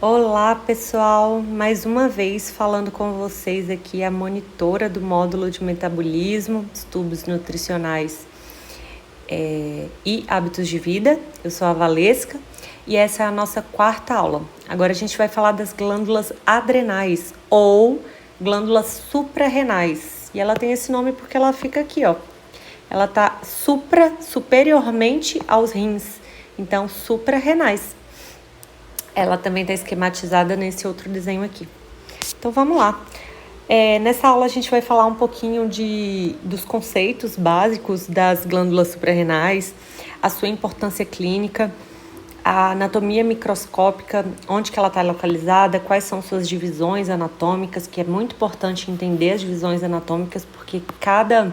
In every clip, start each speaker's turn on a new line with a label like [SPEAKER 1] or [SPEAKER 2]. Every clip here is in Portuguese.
[SPEAKER 1] Olá, pessoal! Mais uma vez falando com vocês aqui, a monitora do módulo de metabolismo, distúrbios nutricionais e hábitos de vida. Eu sou a Valesca e essa é a nossa quarta aula. Agora a gente vai falar das glândulas adrenais ou glândulas suprarrenais. E ela tem esse nome porque ela fica aqui, ó. Ela tá superiormente aos rins, então suprarrenais. Ela também está esquematizada nesse outro desenho aqui. Então vamos lá. Nessa aula a gente vai falar um pouquinho dos conceitos básicos das glândulas suprarrenais, a sua importância clínica, a anatomia microscópica, onde que ela está localizada, quais são suas divisões anatômicas, que é muito importante entender as divisões anatômicas, porque cada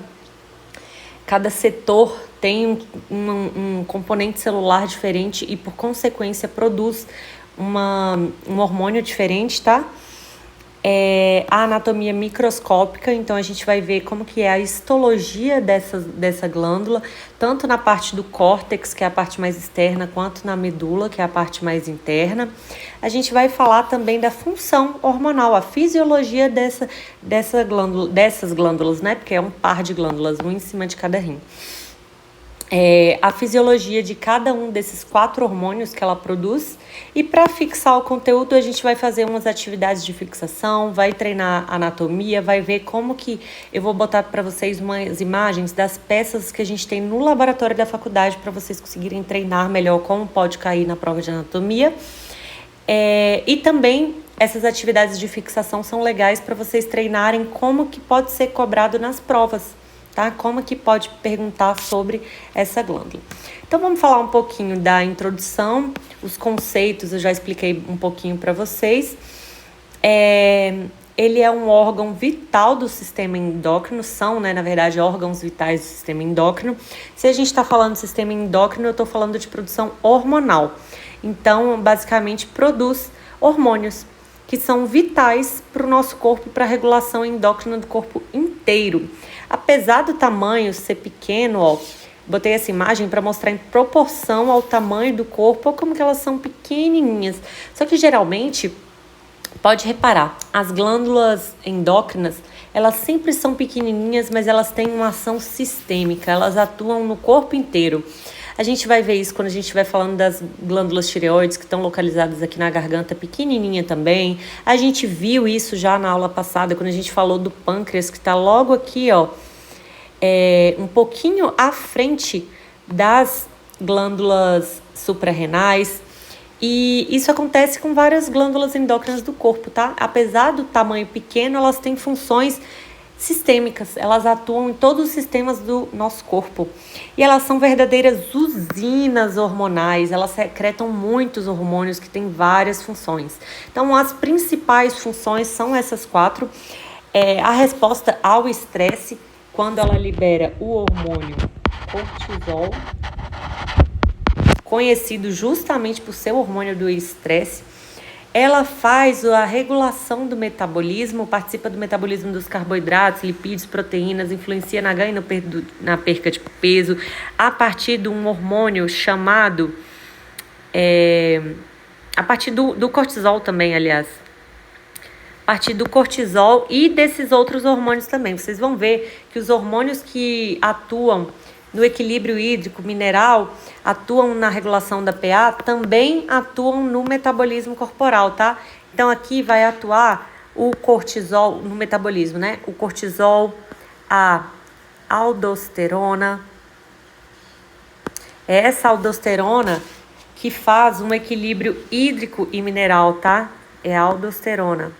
[SPEAKER 1] setor tem um componente celular diferente e, por consequência, produz um hormônio diferente, tá? A anatomia microscópica, então a gente vai ver como que é a histologia dessa glândula, tanto na parte do córtex, que é a parte mais externa, quanto na medula, que é a parte mais interna. A gente vai falar também da função hormonal, a fisiologia dessas glândulas, né? Porque é um par de glândulas, uma em cima de cada rim. A fisiologia de cada um desses 4 hormônios que ela produz. E para fixar o conteúdo, a gente vai fazer umas atividades de fixação, vai treinar anatomia, vai ver como que eu vou botar para vocês umas imagens das peças que a gente tem no laboratório da faculdade para vocês conseguirem treinar melhor como pode cair na prova de anatomia. E também essas atividades de fixação são legais para vocês treinarem como que pode ser cobrado nas provas. Tá? Como que pode perguntar sobre essa glândula. Então vamos falar um pouquinho da introdução, os conceitos eu já expliquei um pouquinho para vocês. Ele é um órgão vital do sistema endócrino, são, né, na verdade, órgãos vitais do sistema endócrino. Se a gente está falando de sistema endócrino, eu estou falando de produção hormonal. Então, basicamente, produz hormônios que são vitais para o nosso corpo, para a regulação endócrina do corpo inteiro. Apesar do tamanho ser pequeno, ó, botei essa imagem para mostrar em proporção ao tamanho do corpo, ou como que elas são pequenininhas. Só que geralmente, pode reparar, as glândulas endócrinas, elas sempre são pequenininhas, mas elas têm uma ação sistêmica, elas atuam no corpo inteiro. A gente vai ver isso quando a gente estiver falando das glândulas tireoides, que estão localizadas aqui na garganta, pequenininha também. A gente viu isso já na aula passada, quando a gente falou do pâncreas, que está logo aqui, ó, um pouquinho à frente das glândulas suprarrenais. E isso acontece com várias glândulas endócrinas do corpo, tá? Apesar do tamanho pequeno, elas têm funções sistêmicas, elas atuam em todos os sistemas do nosso corpo. E elas são verdadeiras usinas hormonais, elas secretam muitos hormônios que têm várias funções. Então, as principais funções são essas 4. A resposta ao estresse, quando ela libera o hormônio cortisol, conhecido justamente por ser o hormônio do estresse. Ela faz a regulação do metabolismo, participa do metabolismo dos carboidratos, lipídios, proteínas, influencia na ganho na perca de peso, a partir de um hormônio chamado, a partir do cortisol também, aliás, a partir do cortisol e desses outros hormônios também. Vocês vão ver que os hormônios que atuam no equilíbrio hídrico mineral, atuam na regulação da pH, também atuam no metabolismo corporal, tá? Então aqui vai atuar o cortisol no metabolismo, né? O cortisol, a aldosterona. É essa aldosterona que faz um equilíbrio hídrico e mineral, tá? É a aldosterona.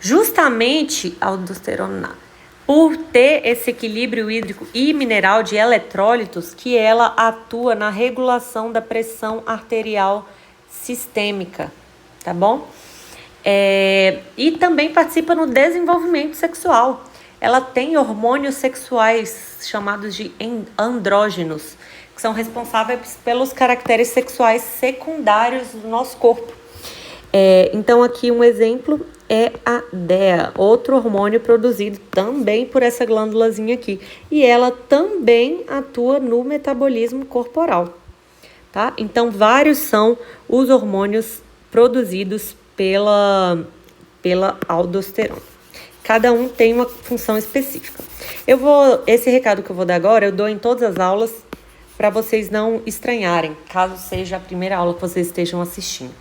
[SPEAKER 1] Justamente a aldosterona, por ter esse equilíbrio hídrico e mineral de eletrólitos, que ela atua na regulação da pressão arterial sistêmica, tá bom? E também participa no desenvolvimento sexual. Ela tem hormônios sexuais chamados de andrógenos, que são responsáveis pelos caracteres sexuais secundários do nosso corpo. Então aqui um exemplo é a DEA, outro hormônio produzido também por essa glândulazinha aqui. E ela também atua no metabolismo corporal. tá? Então, vários são os hormônios produzidos pela aldosterona. Cada um tem uma função específica. Esse recado que eu vou dar agora, eu dou em todas as aulas para vocês não estranharem, caso seja a primeira aula que vocês estejam assistindo.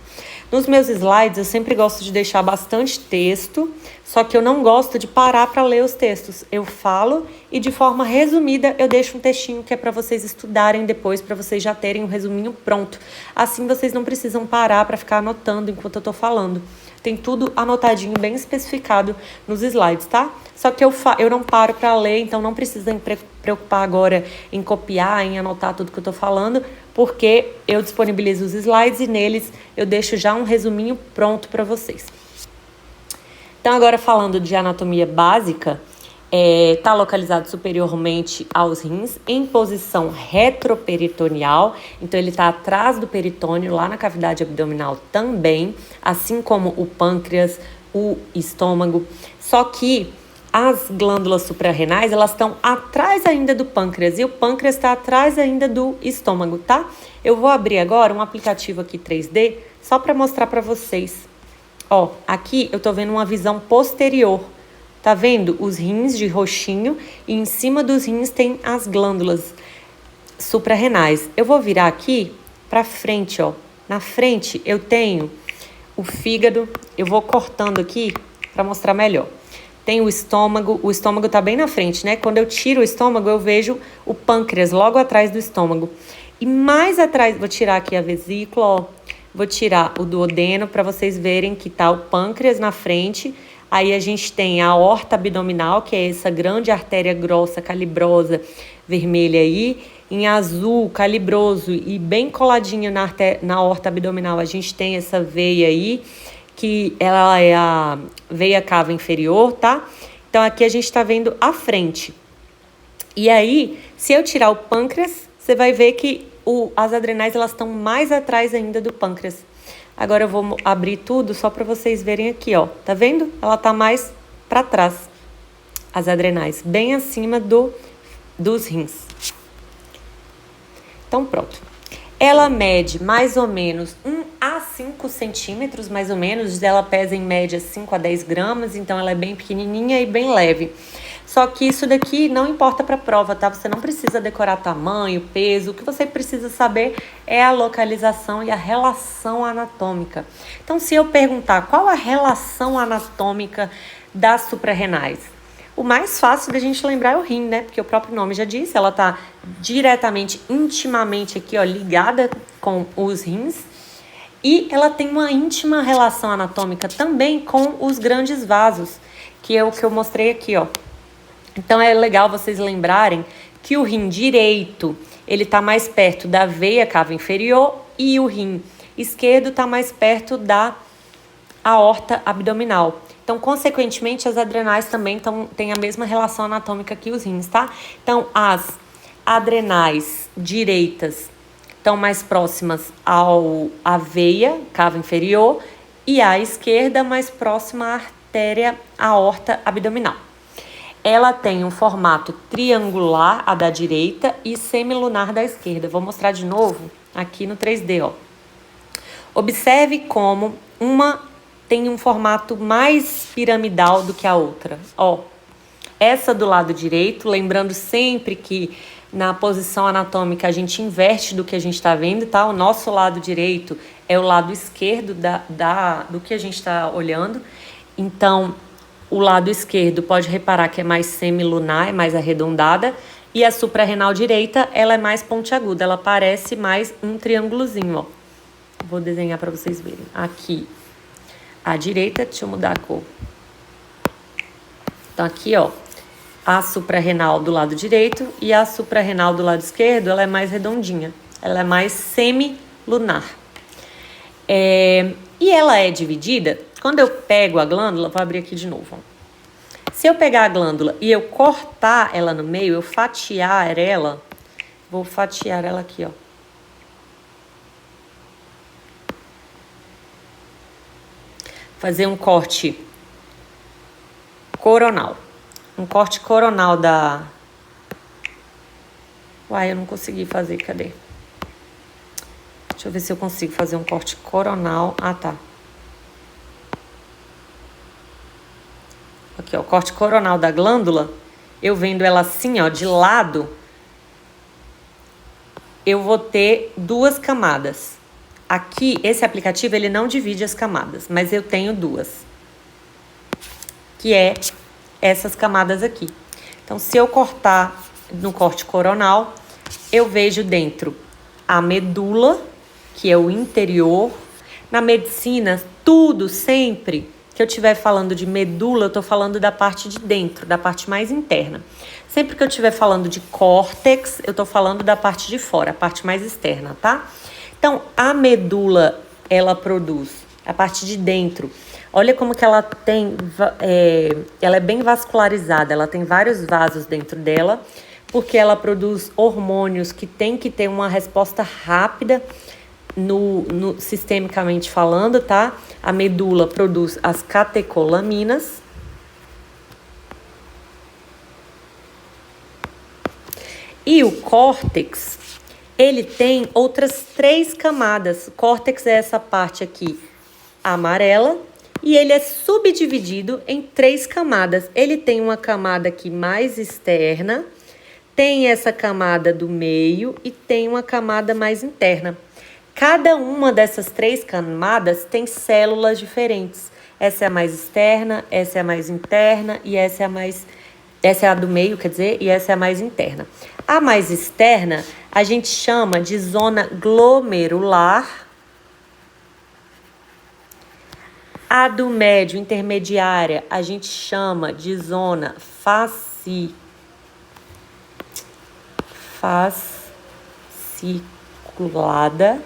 [SPEAKER 1] Nos meus slides, eu sempre gosto de deixar bastante texto, só que eu não gosto de parar para ler os textos. Eu falo e, de forma resumida, eu deixo um textinho que é para vocês estudarem depois, para vocês já terem um resuminho pronto. Assim, vocês não precisam parar para ficar anotando enquanto eu tô falando. Tem tudo anotadinho, bem especificado nos slides, tá? Só que eu não paro para ler, então não precisa preocupar agora em copiar, em anotar tudo que eu tô falando, porque eu disponibilizo os slides e neles eu deixo já um resuminho pronto para vocês. Então, agora falando de anatomia básica, está localizado superiormente aos rins, em posição retroperitoneal, então ele está atrás do peritônio, lá na cavidade abdominal também, assim como o pâncreas, o estômago, só que as glândulas suprarrenais, elas estão atrás ainda do pâncreas, e o pâncreas está atrás ainda do estômago, tá? Eu vou abrir agora um aplicativo aqui 3D, só para mostrar para vocês. Ó, aqui eu tô vendo uma visão posterior. Tá vendo os rins de roxinho e em cima dos rins tem as glândulas suprarrenais. Eu vou virar aqui para frente, ó. Na frente eu tenho o fígado, eu vou cortando aqui para mostrar melhor. Tem o estômago tá bem na frente, né? Quando eu tiro o estômago, eu vejo o pâncreas logo atrás do estômago. E mais atrás, vou tirar aqui a vesícula, ó. Vou tirar o duodeno para vocês verem que tá o pâncreas na frente. Aí a gente tem a aorta abdominal, que é essa grande artéria grossa, calibrosa, vermelha aí. Em azul, calibroso e bem coladinho na aorta abdominal, a gente tem essa veia aí, que ela é a veia cava inferior, tá? Então aqui a gente tá vendo a frente. E aí, se eu tirar o pâncreas, você vai ver que as adrenais, elas estão mais atrás ainda do pâncreas. Agora eu vou abrir tudo só para vocês verem aqui, ó. Tá vendo? Ela tá mais para trás, as adrenais, bem acima dos rins. Então, pronto. Ela mede mais ou menos 1 a 5 centímetros, mais ou menos. Ela pesa em média 5 a 10 gramas, então ela é bem pequenininha e bem leve. Só que isso daqui não importa para a prova, tá? Você não precisa decorar tamanho, peso. O que você precisa saber é a localização e a relação anatômica. Então, se eu perguntar qual a relação anatômica das suprarrenais, o mais fácil da gente lembrar é o rim, né? Porque o próprio nome já disse, ela tá diretamente, intimamente aqui, ó, ligada com os rins. E ela tem uma íntima relação anatômica também com os grandes vasos, que é o que eu mostrei aqui, ó. Então, é legal vocês lembrarem que o rim direito, ele tá mais perto da veia cava inferior e o rim esquerdo tá mais perto da aorta abdominal. Então, consequentemente, as adrenais também têm a mesma relação anatômica que os rins, tá? Então, as adrenais direitas estão mais próximas à veia cava inferior e a esquerda mais próxima à artéria aorta abdominal. Ela tem um formato triangular, a da direita, e semilunar da esquerda. Vou mostrar de novo aqui no 3D, ó. Observe como uma tem um formato mais piramidal do que a outra. Ó, essa do lado direito, lembrando sempre que na posição anatômica a gente inverte do que a gente está vendo, tá? O nosso lado direito é o lado esquerdo do que a gente está olhando. Então, o lado esquerdo, pode reparar que é mais semilunar, é mais arredondada. E a suprarrenal direita, ela é mais pontiaguda. Ela parece mais um triângulozinho, ó. Vou desenhar para vocês verem. Aqui, a direita, deixa eu mudar a cor. Então, aqui, ó, a suprarrenal do lado direito e a suprarrenal do lado esquerdo, ela é mais redondinha. Ela é mais semilunar. E ela é dividida... Quando eu pego a glândula, vou abrir aqui de novo, ó. Se eu pegar a glândula e eu cortar ela no meio, eu fatiar ela, vou fatiar ela aqui, ó. Fazer um corte coronal. Um corte coronal eu não consegui fazer, cadê? Deixa eu ver se eu consigo fazer um corte coronal. Ah, tá. Aqui, ó, o corte coronal da glândula. Eu vendo ela assim, ó, de lado. Eu vou ter 2 camadas. Aqui, esse aplicativo, ele não divide as camadas, mas eu tenho 2. Que é essas camadas aqui. Então, se eu cortar no corte coronal, eu vejo dentro a medula, que é o interior. Na medicina, tudo sempre que eu estiver falando de medula, eu estou falando da parte de dentro, da parte mais interna. Sempre que eu estiver falando de córtex, eu estou falando da parte de fora, a parte mais externa, tá? Então, a medula, ela produz a parte de dentro. Olha como que ela tem, ela é bem vascularizada, ela tem vários vasos dentro dela, porque ela produz hormônios que tem que ter uma resposta rápida sistemicamente falando, tá? A medula produz as catecolaminas. E o córtex, ele tem outras 3 camadas. O córtex é essa parte aqui amarela e ele é subdividido em 3 camadas. Ele tem uma camada aqui mais externa, tem essa camada do meio e tem uma camada mais interna. Cada uma dessas 3 camadas tem células diferentes. Essa é a mais externa, essa é a mais interna e essa é a do meio, quer dizer, e essa é a mais interna. A mais externa a gente chama de zona glomerular. A do médio, intermediária, a gente chama de zona fasciculada.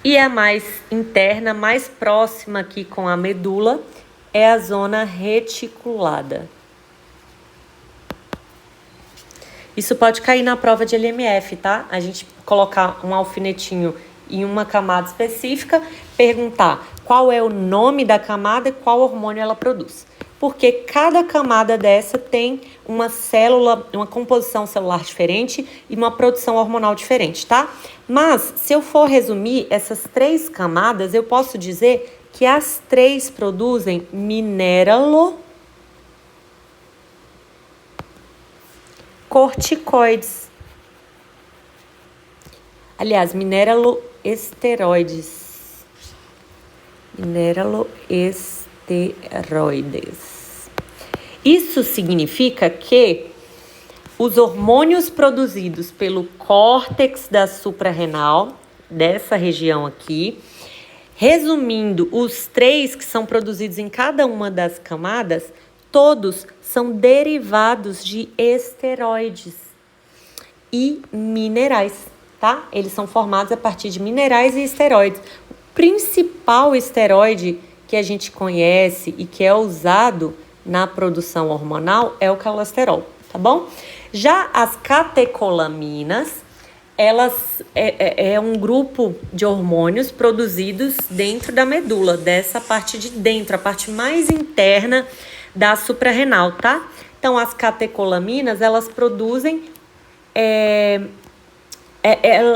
[SPEAKER 1] E a mais interna, mais próxima aqui com a medula, é a zona reticulada. Isso pode cair na prova de LMF, tá? A gente colocar um alfinetinho em uma camada específica, perguntar qual é o nome da camada e qual hormônio ela produz. Porque cada camada dessa tem uma célula, uma composição celular diferente e uma produção hormonal diferente, tá? Mas, se eu for resumir essas 3 camadas, eu posso dizer que as 3 produzem mineralocorticoides. Aliás, mineraloesteroides. Mineraloesteroides. Isso significa que os hormônios produzidos pelo córtex da suprarrenal, dessa região aqui, resumindo, os 3 que são produzidos em cada uma das camadas, todos são derivados de esteroides e minerais, tá? Eles são formados a partir de minerais e esteroides. O principal esteroide que a gente conhece e que é usado na produção hormonal é o colesterol, tá bom? Já as catecolaminas, elas é um grupo de hormônios produzidos dentro da medula, dessa parte de dentro, a parte mais interna da suprarrenal, tá? Então, as catecolaminas, elas produzem,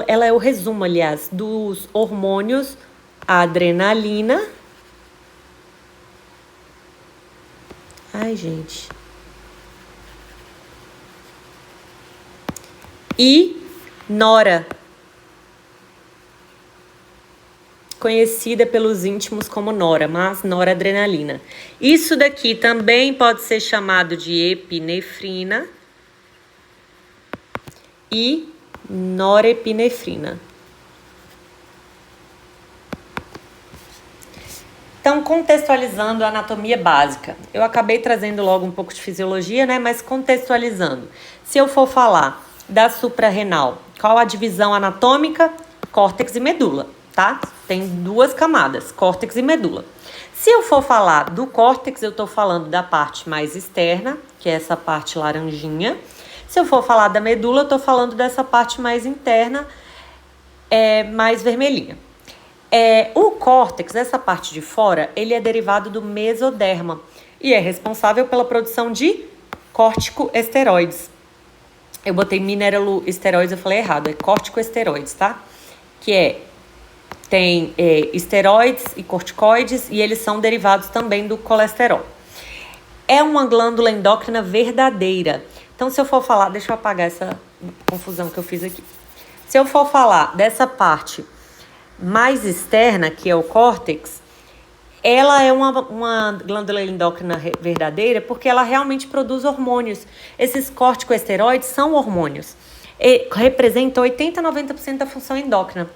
[SPEAKER 1] ela é o resumo, aliás, dos hormônios adrenalina. Ai, gente. E nora, conhecida pelos íntimos como nora, mas noradrenalina. Isso daqui também pode ser chamado de epinefrina e norepinefrina. Então, contextualizando a anatomia básica. Eu acabei trazendo logo um pouco de fisiologia, né? Mas contextualizando. Se eu for falar da suprarrenal, qual a divisão anatômica? Córtex e medula, tá? Tem 2 camadas, córtex e medula. Se eu for falar do córtex, eu tô falando da parte mais externa, que é essa parte laranjinha. Se eu for falar da medula, eu tô falando dessa parte mais interna, mais vermelhinha. O córtex, essa parte de fora, ele é derivado do mesoderma e é responsável pela produção de corticoesteroides. Eu botei mineraloesteroides, eu falei errado, é corticoesteroides, tá? que tem esteroides e corticoides, e eles são derivados também do colesterol. É uma glândula endócrina verdadeira. Então, se eu for falar, deixa eu apagar essa confusão que eu fiz aqui. Se eu for falar dessa parte mais externa, que é o córtex, ela é uma glândula endócrina verdadeira porque ela realmente produz hormônios. Esses corticosteroides são hormônios. E representam 80 a 90% da função endócrina.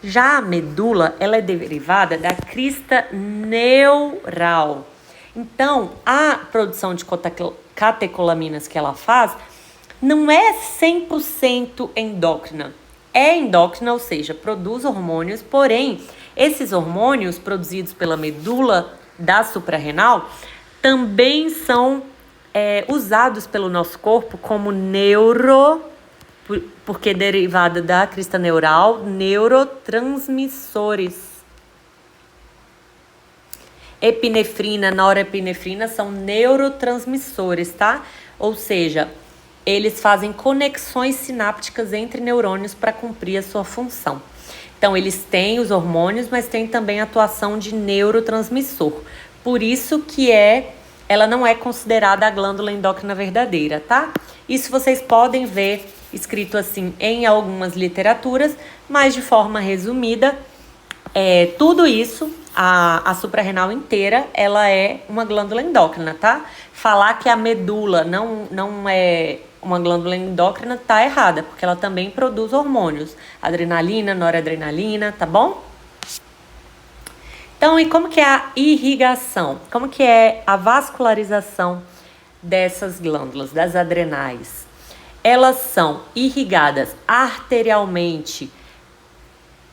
[SPEAKER 1] Já a medula, ela é derivada da crista neural. Então, a produção de catecolaminas que ela faz não é 100% endócrina. É endócrina, ou seja, produz hormônios, porém, esses hormônios produzidos pela medula da suprarrenal também são usados pelo nosso corpo como porque é derivada da crista neural, neurotransmissores. Epinefrina, norepinefrina são neurotransmissores, tá? Ou seja, eles fazem conexões sinápticas entre neurônios para cumprir a sua função. Então, eles têm os hormônios, mas têm também a atuação de neurotransmissor. Por isso que ela não é considerada a glândula endócrina verdadeira, tá? Isso vocês podem ver escrito assim em algumas literaturas, mas de forma resumida, tudo isso, a suprarrenal inteira, ela é uma glândula endócrina, tá? Falar que a medula não é uma glândula endócrina tá errada, porque ela também produz hormônios, adrenalina, noradrenalina, tá bom? Então, e como que é a irrigação? Como que é a vascularização dessas glândulas, das adrenais? Elas são irrigadas arterialmente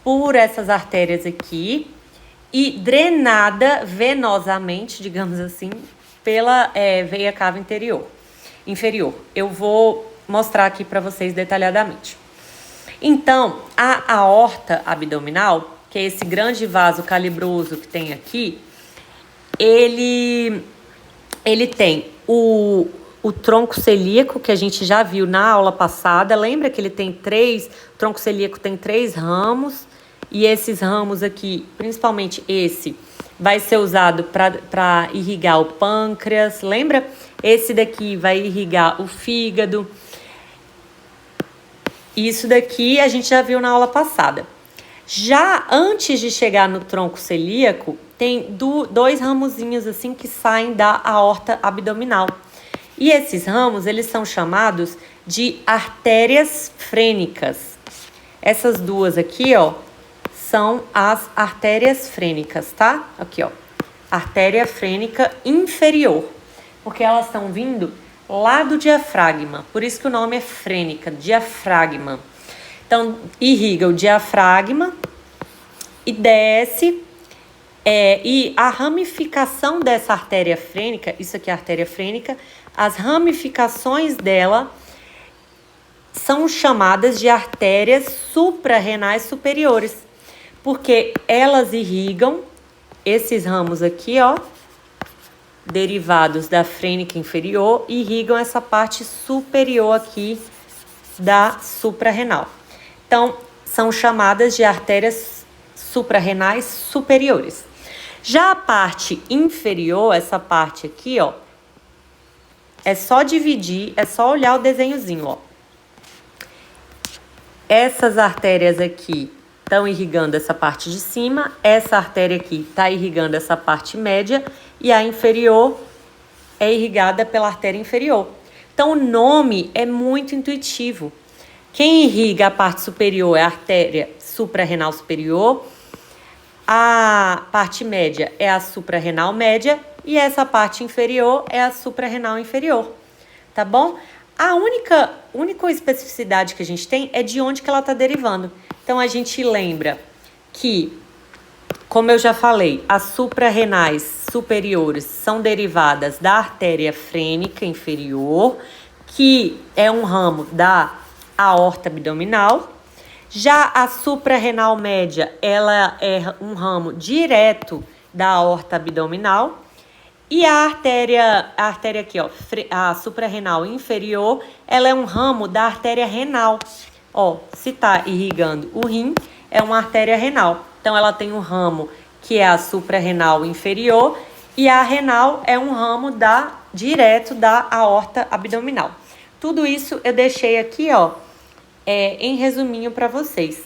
[SPEAKER 1] por essas artérias aqui e drenada venosamente, digamos assim, pela veia cava inferior. Eu vou mostrar aqui para vocês detalhadamente. Então, a aorta abdominal, que é esse grande vaso calibroso que tem aqui, ele tem o tronco celíaco, que a gente já viu na aula passada. Lembra que o tronco celíaco tem 3 ramos, e esses ramos aqui, principalmente esse, vai ser usado para irrigar o pâncreas. Lembra? Esse daqui vai irrigar o fígado. Isso daqui a gente já viu na aula passada. Já antes de chegar no tronco celíaco, tem 2 ramozinhos assim que saem da aorta abdominal. E esses ramos, eles são chamados de artérias frênicas. Essas duas aqui, ó, são as artérias frênicas, tá? Aqui, ó, artéria frênica inferior, porque elas estão vindo lá do diafragma, por isso que o nome é frênica, diafragma. Então, irriga o diafragma e desce, e a ramificação dessa artéria frênica, isso aqui é a artéria frênica, as ramificações dela são chamadas de artérias suprarrenais superiores, porque elas irrigam esses ramos aqui, ó, derivados da frênica inferior, irrigam essa parte superior aqui da suprarrenal. Então, são chamadas de artérias suprarrenais superiores. Já a parte inferior, essa parte aqui, ó, é só dividir, é só olhar o desenhozinho, ó. Essas artérias aqui estão irrigando essa parte de cima, essa artéria aqui está irrigando essa parte média e a inferior é irrigada pela artéria inferior. Então, o nome é muito intuitivo. Quem irriga a parte superior é a artéria suprarrenal superior, a parte média é a suprarrenal média e essa parte inferior é a suprarrenal inferior, tá bom? A única especificidade que a gente tem é de onde que ela está derivando. Então, a gente lembra que, como eu já falei, as suprarrenais superiores são derivadas da artéria frênica inferior, que é um ramo da aorta abdominal. Já a suprarrenal média, ela é um ramo direto da aorta abdominal. E a artéria aqui, ó, a suprarrenal inferior, ela é um ramo da artéria renal. Ó, se tá irrigando o rim, é uma artéria renal. Então, ela tem um ramo que é a suprarrenal inferior e a renal é um ramo direto da aorta abdominal. Tudo isso eu deixei aqui, ó, em resuminho para vocês.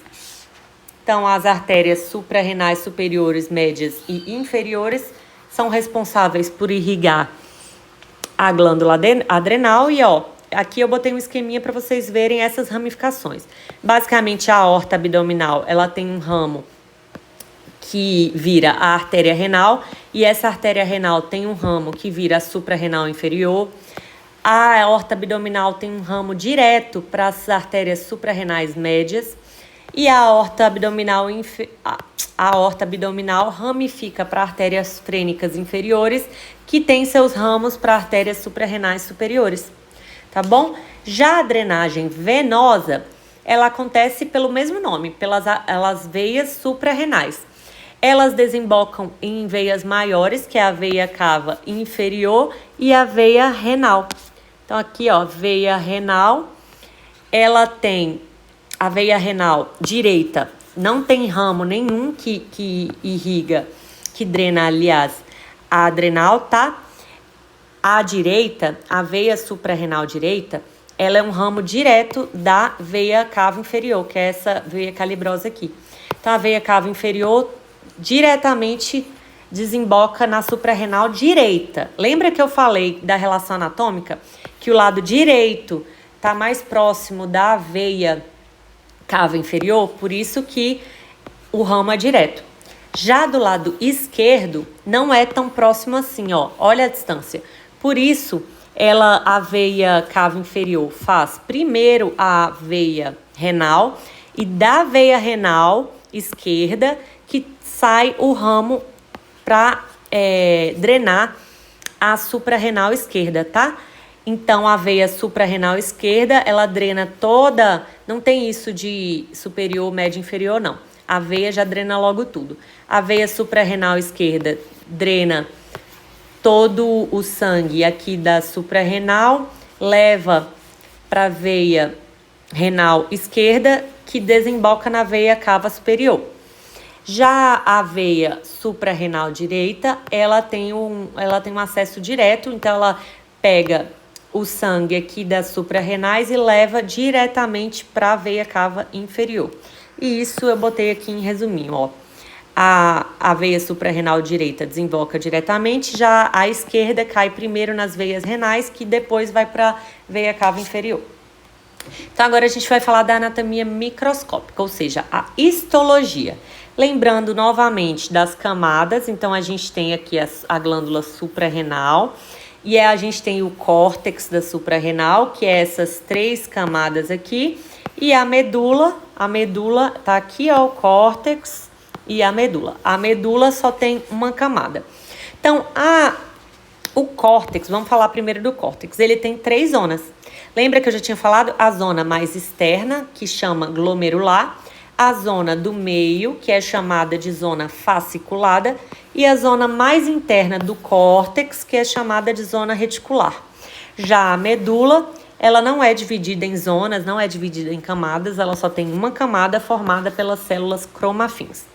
[SPEAKER 1] Então, as artérias suprarrenais superiores, médias e inferiores são responsáveis por irrigar a glândula adrenal e, ó, aqui eu botei um esqueminha para vocês verem essas ramificações. Basicamente, a aorta abdominal, ela tem um ramo que vira a artéria renal e essa artéria renal tem um ramo que vira a suprarrenal inferior. A aorta abdominal tem um ramo direto para as artérias suprarrenais médias e a aorta abdominal ramifica para artérias frênicas inferiores, que tem seus ramos para artérias suprarrenais superiores, tá bom? Já a drenagem venosa, ela acontece pelo mesmo nome, pelas veias suprarrenais. Elas desembocam em veias maiores, que é a veia cava inferior e a veia renal. Então, aqui, ó, veia renal, ela tem a veia renal direita, não tem ramo nenhum que irriga, que drena, aliás, a adrenal, tá? A direita, a veia suprarrenal direita, ela é um ramo direto da veia cava inferior, que é essa veia calibrosa aqui. Então, a veia cava inferior diretamente desemboca na suprarrenal direita. Lembra que eu falei da relação anatômica? Que o lado direito está mais próximo da veia cava inferior, por isso que o ramo é direto. Já do lado esquerdo, não é tão próximo assim, ó. Olha a distância. Por isso, a veia cava inferior faz primeiro a veia renal e da veia renal esquerda que sai o ramo para drenar a suprarrenal esquerda, tá? Então, a veia suprarrenal esquerda, ela drena toda, não tem isso de superior, médio, inferior, não. A veia já drena logo tudo. A veia suprarrenal esquerda drena todo o sangue aqui da suprarrenal, leva para a veia renal esquerda, que desemboca na veia cava superior. Já a veia suprarrenal direita, ela tem um acesso direto, então ela pega o sangue aqui das suprarrenais e leva diretamente para a veia cava inferior. E isso eu botei aqui em resuminho, ó. A veia suprarrenal direita desemboca diretamente, já a esquerda cai primeiro nas veias renais, que depois vai para a veia cava inferior. Então, agora a gente vai falar da anatomia microscópica, ou seja, a histologia. Lembrando novamente das camadas, então a gente tem aqui a glândula suprarrenal, e a gente tem o córtex da suprarrenal, que é essas 3 camadas aqui, e a medula tá aqui, ó, o córtex e a medula. A medula só tem uma camada. Então, o córtex, vamos falar primeiro do córtex, ele tem 3 zonas. Lembra que eu já tinha falado? A zona mais externa, que chama glomerular, a zona do meio, que é chamada de zona fasciculada, e a zona mais interna do córtex, que é chamada de zona reticular. Já a medula, ela não é dividida em zonas, não é dividida em camadas, ela só tem uma camada formada pelas células cromafins.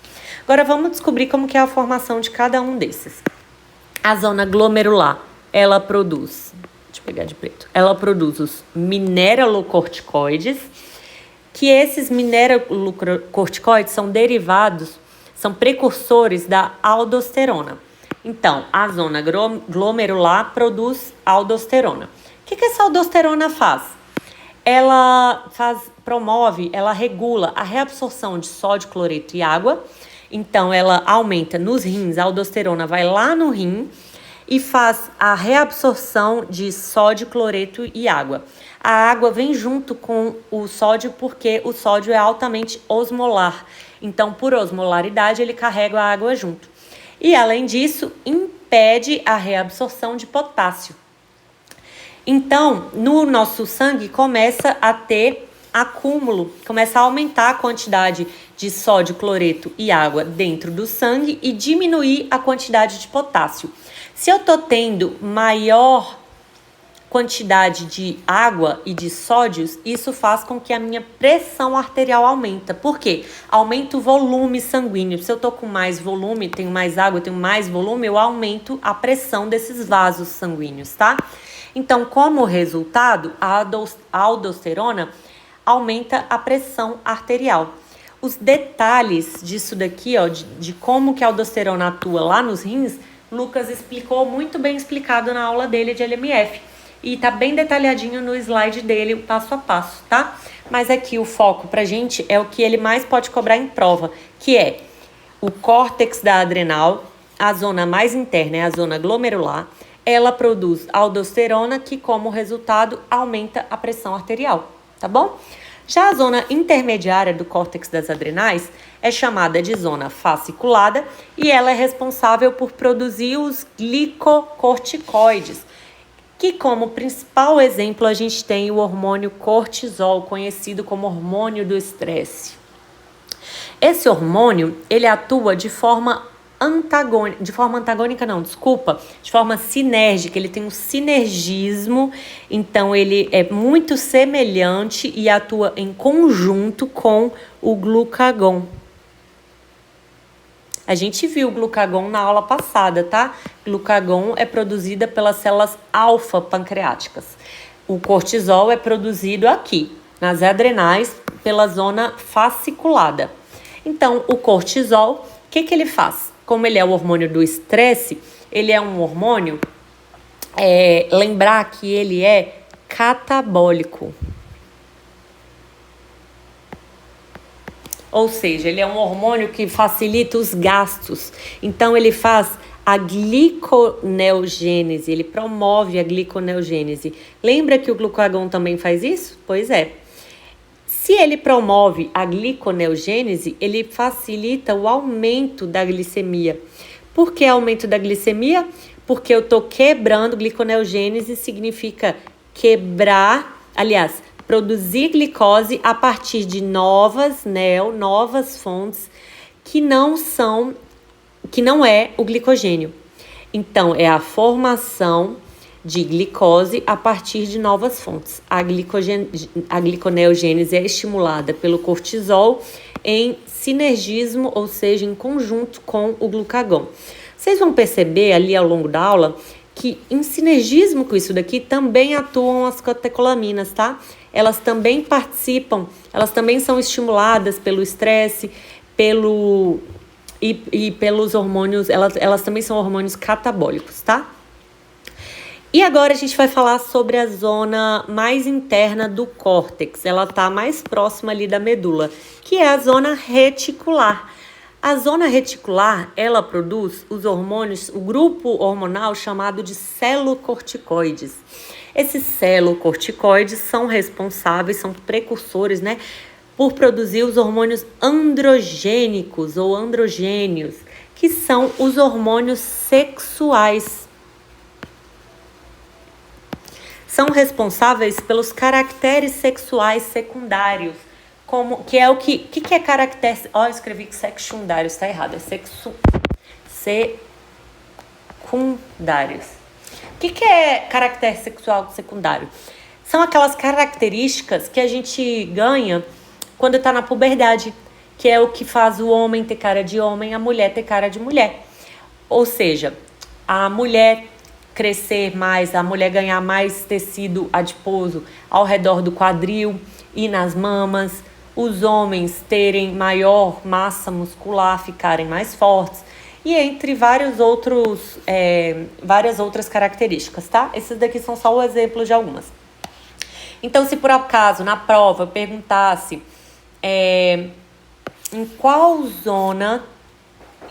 [SPEAKER 1] Agora vamos descobrir como que é a formação de cada um desses. A zona glomerular, ela produz, deixa eu pegar de preto, ela produz os mineralocorticoides, que esses mineralocorticoides são derivados, são precursores da aldosterona. Então, a zona glomerular produz aldosterona. O que essa aldosterona faz? Ela ela regula a reabsorção de sódio, cloreto e água. Então, ela aumenta nos rins, a aldosterona vai lá no rim e faz a reabsorção de sódio, cloreto e água. A água vem junto com o sódio porque o sódio é altamente osmolar. Então, por osmolaridade, ele carrega a água junto. E, além disso, impede a reabsorção de potássio. Então, no nosso sangue começa a ter acúmulo, começa a aumentar a quantidade de sódio, cloreto e água dentro do sangue e diminuir a quantidade de potássio. Se eu tô tendo maior quantidade de água e de sódios, isso faz com que a minha pressão arterial aumenta. Por quê? Aumenta o volume sanguíneo. Se eu tô com mais volume, tenho mais água, tenho mais volume, eu aumento a pressão desses vasos sanguíneos, tá? Então, como resultado, a aldosterona aumenta a pressão arterial. Os detalhes disso daqui, ó, de como que a aldosterona atua lá nos rins, Lucas explicou muito bem explicado na aula dele de LMF. E tá bem detalhadinho no slide dele, o passo a passo, tá? Mas aqui o foco pra gente é o que ele mais pode cobrar em prova, que é o córtex da adrenal, a zona mais interna é a zona glomerular. Ela produz aldosterona, que como resultado aumenta a pressão arterial, tá bom? Já a zona intermediária do córtex das adrenais é chamada de zona fasciculada e ela é responsável por produzir os glicocorticoides, que como principal exemplo a gente tem o hormônio cortisol, conhecido como hormônio do estresse. Esse hormônio, ele atua de forma sinérgica, ele tem um sinergismo, então ele é muito semelhante e atua em conjunto com o glucagon. A gente viu o glucagon na aula passada, tá? Glucagon é produzida pelas células alfa-pancreáticas. O cortisol é produzido aqui, nas adrenais, pela zona fasciculada. Então, o cortisol, o que ele faz? Como ele é o hormônio do estresse, ele é um hormônio, lembrar que ele é catabólico. Ou seja, ele é um hormônio que facilita os gastos. Então, ele faz a gliconeogênese, ele promove a gliconeogênese. Lembra que o glucagon também faz isso? Pois é. Se ele promove a gliconeogênese, ele facilita o aumento da glicemia. Por que aumento da glicemia? Porque eu estou quebrando, gliconeogênese significa quebrar, aliás, produzir glicose a partir de novas fontes que não é o glicogênio. Então, é a formação de glicose a partir de novas fontes. A gliconeogênese é estimulada pelo cortisol em sinergismo, ou seja, em conjunto com o glucagon. Vocês vão perceber ali ao longo da aula que em sinergismo com isso daqui também atuam as catecolaminas, tá? Elas também participam, elas também são estimuladas pelo estresse, e pelos hormônios, elas também são hormônios catabólicos, tá? E agora a gente vai falar sobre a zona mais interna do córtex. Ela está mais próxima ali da medula, que é a zona reticular. A zona reticular, ela produz os hormônios, o grupo hormonal chamado de celocorticoides. Esses celocorticoides são responsáveis, são precursores, né, por produzir os hormônios androgênicos ou androgênios, que são os hormônios sexuais. São responsáveis pelos caracteres sexuais secundários, que é o que é caractere... Ó, eu escrevi que secundários, tá errado, é secundários. O que é caractere sexual secundário? São aquelas características que a gente ganha quando tá na puberdade, que é o que faz o homem ter cara de homem, a mulher ter cara de mulher. Ou seja, a mulher crescer mais, a mulher ganhar mais tecido adiposo ao redor do quadril e nas mamas, os homens terem maior massa muscular, ficarem mais fortes, e entre várias outras características, tá? Esses daqui são só o exemplo de algumas. Então, se por acaso na prova perguntasse em qual zona,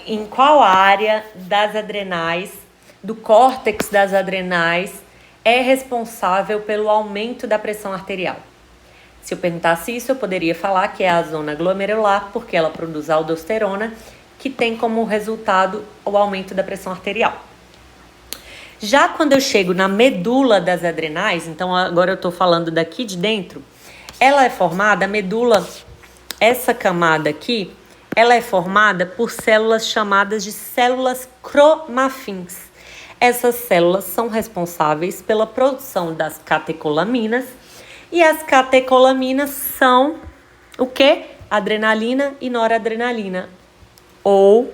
[SPEAKER 1] em qual área das adrenais, do córtex das adrenais, é responsável pelo aumento da pressão arterial. Se eu perguntasse isso, eu poderia falar que é a zona glomerular, porque ela produz aldosterona, que tem como resultado o aumento da pressão arterial. Já quando eu chego na medula das adrenais, então agora eu estou falando daqui de dentro, ela é formada, a medula, essa camada aqui, ela é formada por células chamadas de células cromafins. Essas células são responsáveis pela produção das catecolaminas. E as catecolaminas são o quê? Adrenalina e noradrenalina. Ou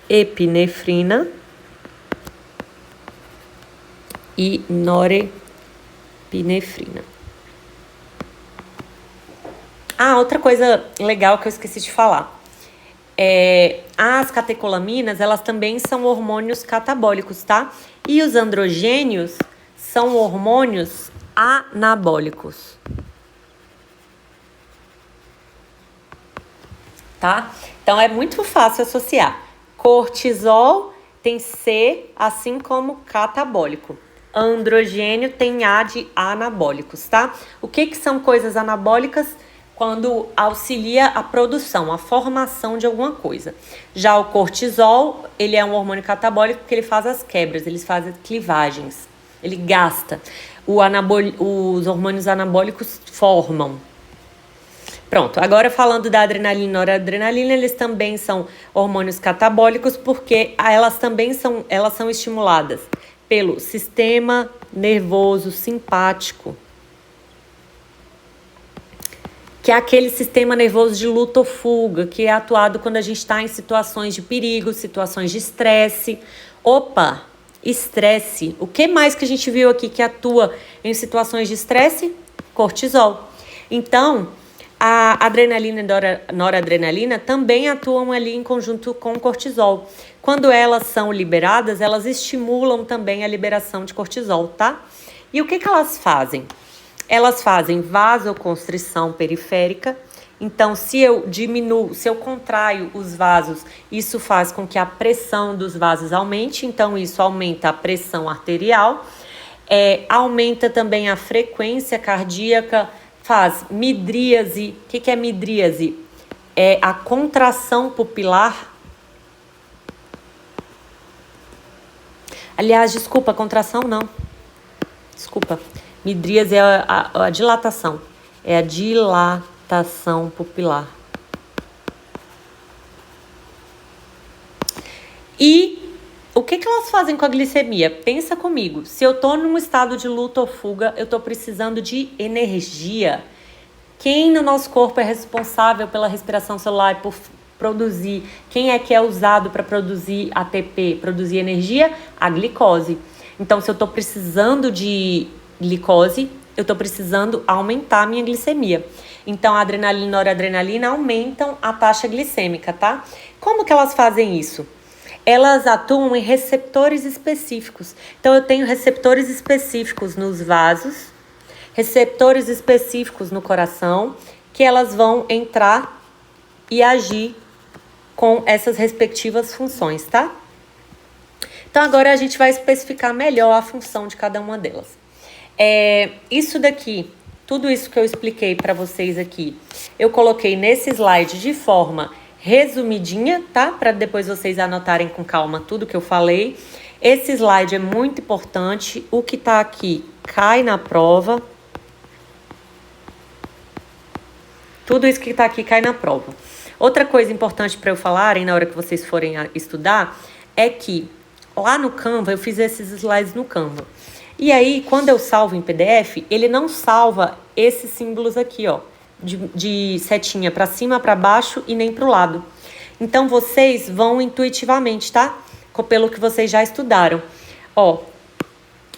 [SPEAKER 1] epinefrina e norepinefrina. Outra coisa legal que eu esqueci de falar. As catecolaminas, elas também são hormônios catabólicos, tá? E os androgênios são hormônios anabólicos. Tá? Então, é muito fácil associar. Cortisol tem C, assim como catabólico. Androgênio tem A de anabólicos, tá? O que são coisas anabólicas? Quando auxilia a produção, a formação de alguma coisa. Já o cortisol, ele é um hormônio catabólico porque ele faz as quebras, ele faz as clivagens, ele gasta. Os hormônios anabólicos formam. Pronto, agora falando da adrenalina e noradrenalina, eles também são hormônios catabólicos porque elas são estimuladas pelo sistema nervoso simpático, que é aquele sistema nervoso de luta ou fuga, que é atuado quando a gente está em situações de perigo, situações de estresse. Opa, estresse. O que mais que a gente viu aqui que atua em situações de estresse? Cortisol. Então, a adrenalina e noradrenalina também atuam ali em conjunto com o cortisol. Quando elas são liberadas, elas estimulam também a liberação de cortisol, tá? E o que elas fazem? Elas fazem vasoconstrição periférica. Então, se eu contraio os vasos, isso faz com que a pressão dos vasos aumente. Então, isso aumenta a pressão arterial. Aumenta também a frequência cardíaca, faz midríase. O que é midríase? É a contração pupilar. Aliás, desculpa, contração não. Desculpa. Midríase é a dilatação. É a dilatação pupilar. E o que elas fazem com a glicemia? Pensa comigo. Se eu tô num estado de luta ou fuga, eu tô precisando de energia. Quem no nosso corpo é responsável pela respiração celular e por produzir? Quem é que é usado para produzir ATP, produzir energia? A glicose. Então, se eu tô precisando de glicose, eu tô precisando aumentar a minha glicemia. Então, a adrenalina e noradrenalina aumentam a taxa glicêmica, tá? Como que elas fazem isso? Elas atuam em receptores específicos. Então, eu tenho receptores específicos nos vasos, receptores específicos no coração, que elas vão entrar e agir com essas respectivas funções, tá? Então, agora a gente vai especificar melhor a função de cada uma delas. Isso daqui, tudo isso que eu expliquei para vocês aqui, eu coloquei nesse slide de forma resumidinha, tá? Para depois vocês anotarem com calma tudo que eu falei. Esse slide é muito importante. O que tá aqui cai na prova. Tudo isso que tá aqui cai na prova. Outra coisa importante para eu falarem na hora que vocês forem estudar é que lá no Canva, eu fiz esses slides no Canva. E aí, quando eu salvo em PDF, ele não salva esses símbolos aqui, ó, de setinha para cima, para baixo e nem para o lado. Então, vocês vão intuitivamente, tá? Pelo que vocês já estudaram. Ó,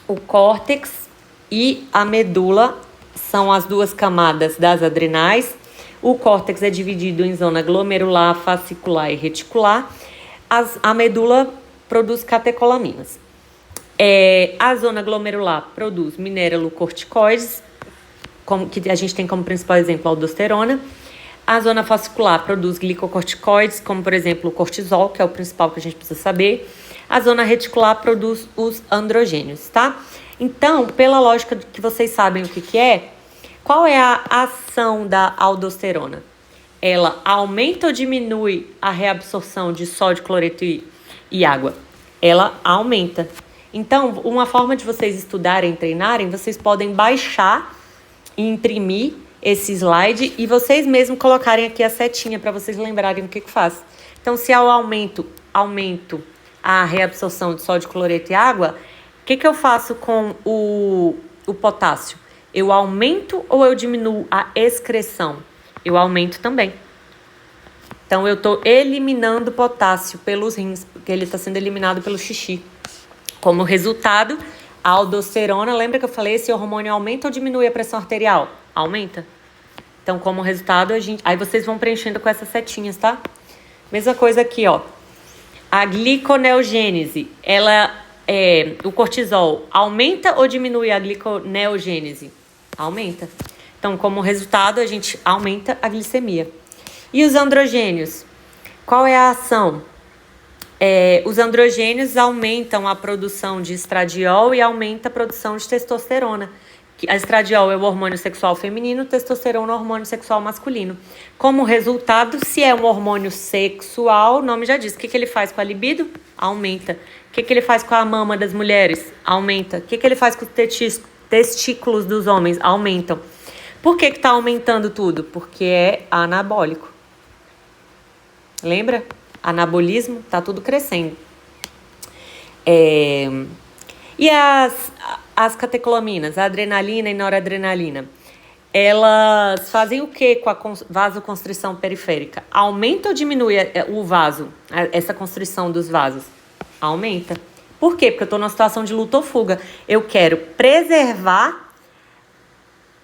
[SPEAKER 1] o córtex e a medula são as duas camadas das adrenais. O córtex é dividido em zona glomerular, fascicular e reticular. A medula produz catecolaminas. A zona glomerular produz mineralocorticoides, que a gente tem como principal exemplo a aldosterona. A zona fascicular produz glicocorticoides, como por exemplo o cortisol, que é o principal que a gente precisa saber. A zona reticular produz os androgênios, tá? Então, pela lógica que vocês sabem o que é, qual é a ação da aldosterona? Ela aumenta ou diminui a reabsorção de sódio, cloreto e água? Ela aumenta. Então, uma forma de vocês estudarem, treinarem, vocês podem baixar e imprimir esse slide e vocês mesmos colocarem aqui a setinha para vocês lembrarem o que faz. Então, se há o aumento a reabsorção de sódio, cloreto e água, o que eu faço com o potássio? Eu aumento ou eu diminuo a excreção? Eu aumento também. Então, eu estou eliminando potássio pelos rins, porque ele está sendo eliminado pelo xixi. Como resultado, a aldosterona, lembra que eu falei, esse hormônio aumenta ou diminui a pressão arterial? Aumenta. Então, como resultado, aí vocês vão preenchendo com essas setinhas, tá? Mesma coisa aqui, ó. A gliconeogênese, o cortisol, aumenta ou diminui a gliconeogênese? Aumenta. Então, como resultado, a gente aumenta a glicemia. E os androgênios? Qual é a ação? Os androgênios aumentam a produção de estradiol e aumenta a produção de testosterona. A estradiol é o hormônio sexual feminino, testosterona é o hormônio sexual masculino. Como resultado, se é um hormônio sexual, o nome já diz. O que ele faz com a libido? Aumenta. O que ele faz com a mama das mulheres? Aumenta. O que ele faz com os testículos dos homens? Aumentam. Por que está aumentando tudo? Porque é anabólico. Lembra? Anabolismo, tá tudo crescendo. E as catecolaminas, a adrenalina e noradrenalina, elas fazem o que com a vasoconstrição periférica? Aumenta ou diminui o vaso, essa constrição dos vasos? Aumenta. Por quê? Porque eu estou numa situação de luta ou fuga. Eu quero preservar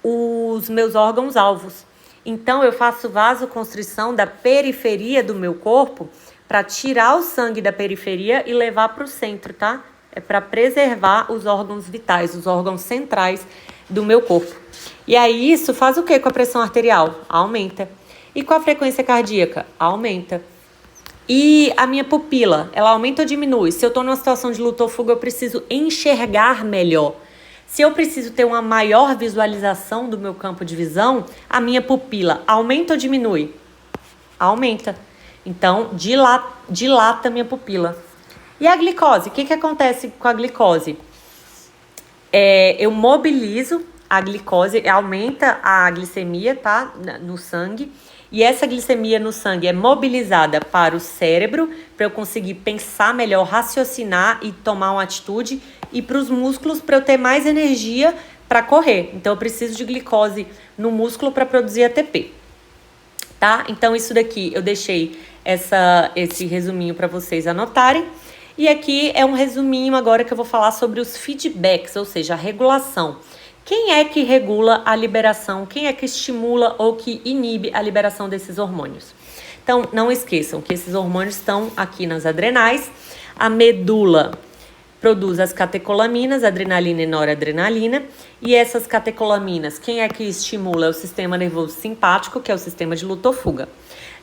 [SPEAKER 1] os meus órgãos-alvos. Então, eu faço vasoconstrição da periferia do meu corpo para tirar o sangue da periferia e levar para o centro, tá? É para preservar os órgãos vitais, os órgãos centrais do meu corpo. E aí, isso faz o quê com a pressão arterial? Aumenta. E com a frequência cardíaca? Aumenta. E a minha pupila, ela aumenta ou diminui? Se eu estou numa situação de luta ou fuga, eu preciso enxergar melhor. Se eu preciso ter uma maior visualização do meu campo de visão, a minha pupila aumenta ou diminui? Aumenta. Então, dilata a minha pupila. E a glicose? O que acontece com a glicose? Eu mobilizo a glicose, aumenta a glicemia, tá? No sangue. E essa glicemia no sangue é mobilizada para o cérebro, para eu conseguir pensar melhor, raciocinar e tomar uma atitude. E para os músculos, para eu ter mais energia para correr. Então, eu preciso de glicose no músculo para produzir ATP. Tá? Então, isso daqui eu deixei esse resuminho para vocês anotarem. E aqui é um resuminho agora que eu vou falar sobre os feedbacks, ou seja, a regulação. Quem é que regula a liberação? Quem é que estimula ou que inibe a liberação desses hormônios? Então, não esqueçam que esses hormônios estão aqui nas adrenais. A medula produz as catecolaminas, adrenalina e noradrenalina. E essas catecolaminas, quem é que estimula? É o sistema nervoso simpático, que é o sistema de luta ou fuga.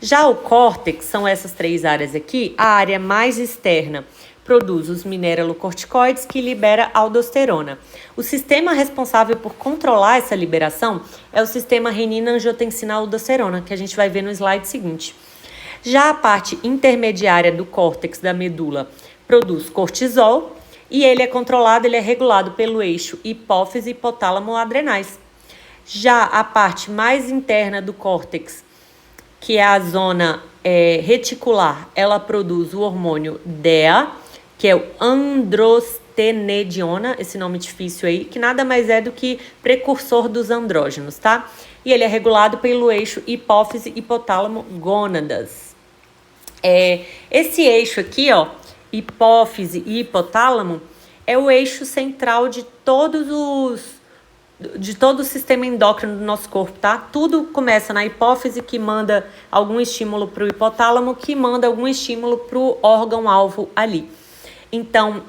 [SPEAKER 1] Já o córtex, são essas três áreas aqui. A área mais externa produz os mineralocorticoides, que libera aldosterona. O sistema responsável por controlar essa liberação é o sistema renina-angiotensina-aldosterona, que a gente vai ver no slide seguinte. Já a parte intermediária do córtex da medula produz cortisol e ele é regulado pelo eixo hipófise, hipotálamo, adrenais. Já a parte mais interna do córtex, que é a zona reticular, ela produz o hormônio DEA, que é o androstenediona, esse nome difícil aí, que nada mais é do que precursor dos andrógenos, tá? E ele é regulado pelo eixo hipófise, hipotálamo, gônadas. Esse eixo aqui, ó, hipófise e hipotálamo, é o eixo central de todo o sistema endócrino do nosso corpo, tá? Tudo começa na hipófise, que manda algum estímulo para o hipotálamo, que manda algum estímulo para o órgão-alvo ali. Então,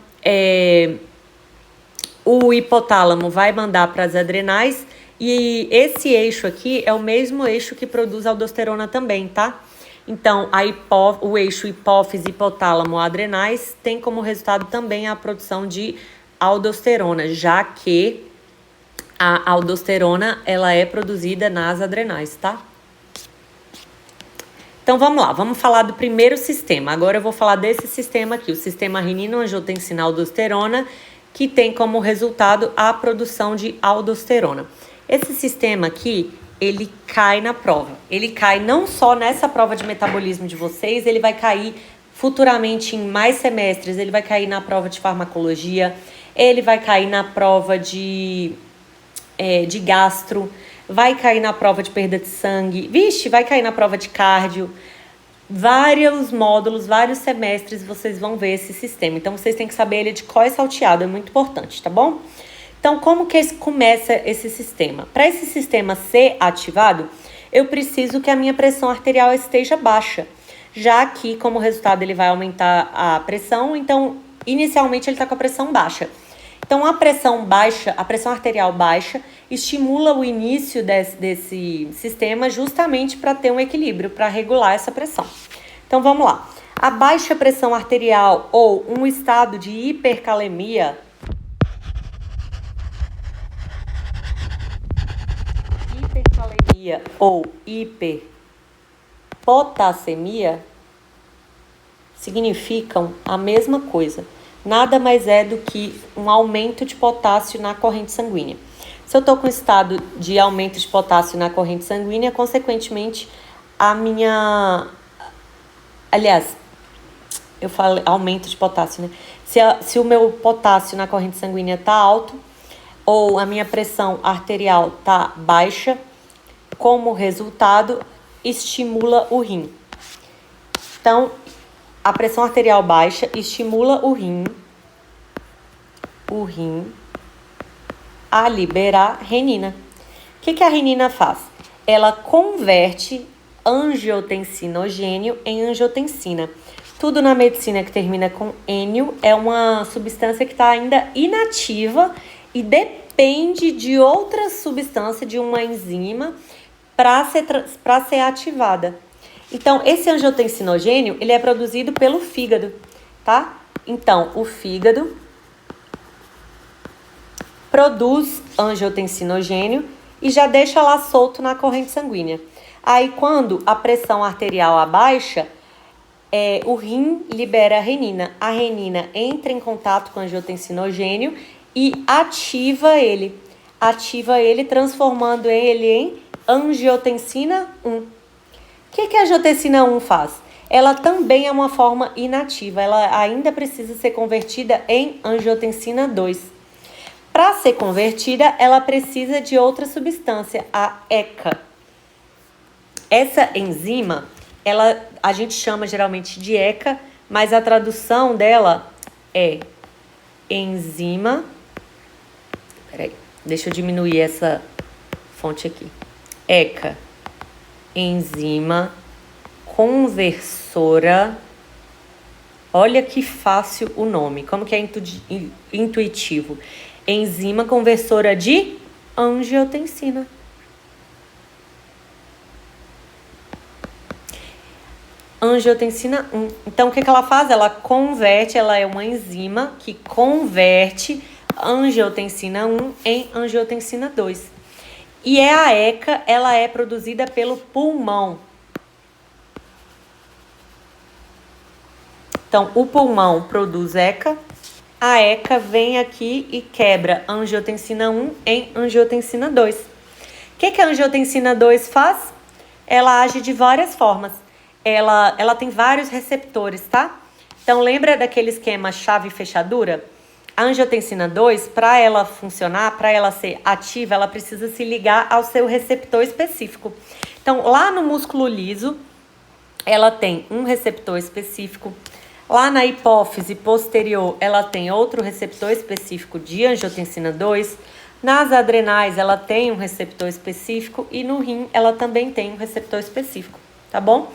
[SPEAKER 1] o hipotálamo vai mandar para as adrenais e esse eixo aqui é o mesmo eixo que produz aldosterona também, tá? Então, o eixo hipófise, hipotálamo, adrenais tem como resultado também a produção de aldosterona, já que a aldosterona, ela é produzida nas adrenais, tá? Então, vamos lá. Vamos falar do primeiro sistema. Agora eu vou falar desse sistema aqui, o sistema renina-angiotensina-aldosterona, que tem como resultado a produção de aldosterona. Esse sistema aqui, ele cai na prova. Ele cai não só nessa prova de metabolismo de vocês, ele vai cair futuramente em mais semestres ele vai cair na prova de farmacologia, ele vai cair na prova de gastro, vai cair na prova de perda de sangue, vai cair na prova de cardio. Vários módulos, vários semestres vocês vão ver esse sistema. Então, vocês têm que saber ele de cor e salteado, é muito importante, tá bom? Então, como que começa esse sistema? Para esse sistema ser ativado, eu preciso que a minha pressão arterial esteja baixa. Já que, como resultado, ele vai aumentar a pressão, então, inicialmente, ele está com a pressão baixa. Então, a pressão arterial baixa, estimula o início desse sistema justamente para ter um equilíbrio, para regular essa pressão. Então, vamos lá. A baixa pressão arterial ou um estado de hipercalemia ou hiperpotassemia significam a mesma coisa. Nada mais é do que um aumento de potássio na corrente sanguínea. Se eu estou com estado de aumento de potássio na corrente sanguínea, consequentemente, eu falei aumento de potássio, né? Se o meu potássio na corrente sanguínea está alto, ou a minha pressão arterial está baixa, como resultado, estimula o rim. Então, a pressão arterial baixa estimula o rim a liberar renina. O que a renina faz? Ela converte angiotensinogênio em angiotensina. Tudo na medicina que termina com ênio é uma substância que está ainda inativa e depende de outra substância, de uma enzima, para ser ativada. Então, esse angiotensinogênio, ele é produzido pelo fígado, tá? Então, o fígado produz angiotensinogênio e já deixa lá solto na corrente sanguínea. Aí, quando a pressão arterial abaixa, o rim libera a renina. A renina entra em contato com o angiotensinogênio e ativa ele. Transformando ele em angiotensina 1. O que a angiotensina 1 faz? Ela também é uma forma inativa. Ela ainda precisa ser convertida em angiotensina 2. Para ser convertida, ela precisa de outra substância, a ECA. Essa enzima, a gente chama geralmente de ECA, mas a tradução dela é enzima. Peraí, deixa eu diminuir essa fonte aqui. ECA, enzima conversora. Olha que fácil o nome, como que é intuitivo. Enzima conversora de angiotensina. Angiotensina 1. Então, o que ela faz? Ela é uma enzima que converte angiotensina 1 em angiotensina 2. E a ECA, ela é produzida pelo pulmão. Então, o pulmão produz ECA. A ECA vem aqui e quebra angiotensina 1 em angiotensina 2. O que a angiotensina 2 faz? Ela age de várias formas. Ela tem vários receptores, tá? Então, lembra daquele esquema chave e fechadura? A angiotensina 2, para ela funcionar, para ela ser ativa, ela precisa se ligar ao seu receptor específico. Então, lá no músculo liso, ela tem um receptor específico. Lá na hipófise posterior, ela tem outro receptor específico de angiotensina 2. Nas adrenais, ela tem um receptor específico. E no rim, ela também tem um receptor específico, tá bom?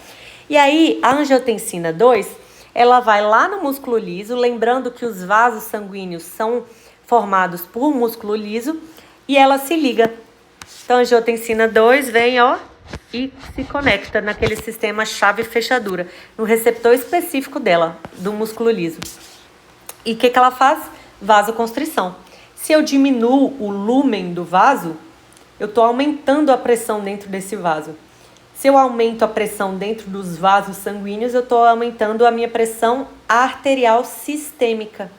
[SPEAKER 1] E aí, a angiotensina 2, ela vai lá no músculo liso, lembrando que os vasos sanguíneos são formados por músculo liso, e ela se liga. Então, a angiotensina 2 vem, e se conecta naquele sistema chave-fechadura, no receptor específico dela, do músculo liso. E o que ela faz? Vasoconstrição. Se eu diminuo o lúmen do vaso, eu estou aumentando a pressão dentro desse vaso. Se eu aumento a pressão dentro dos vasos sanguíneos, eu estou aumentando a minha pressão arterial sistêmica.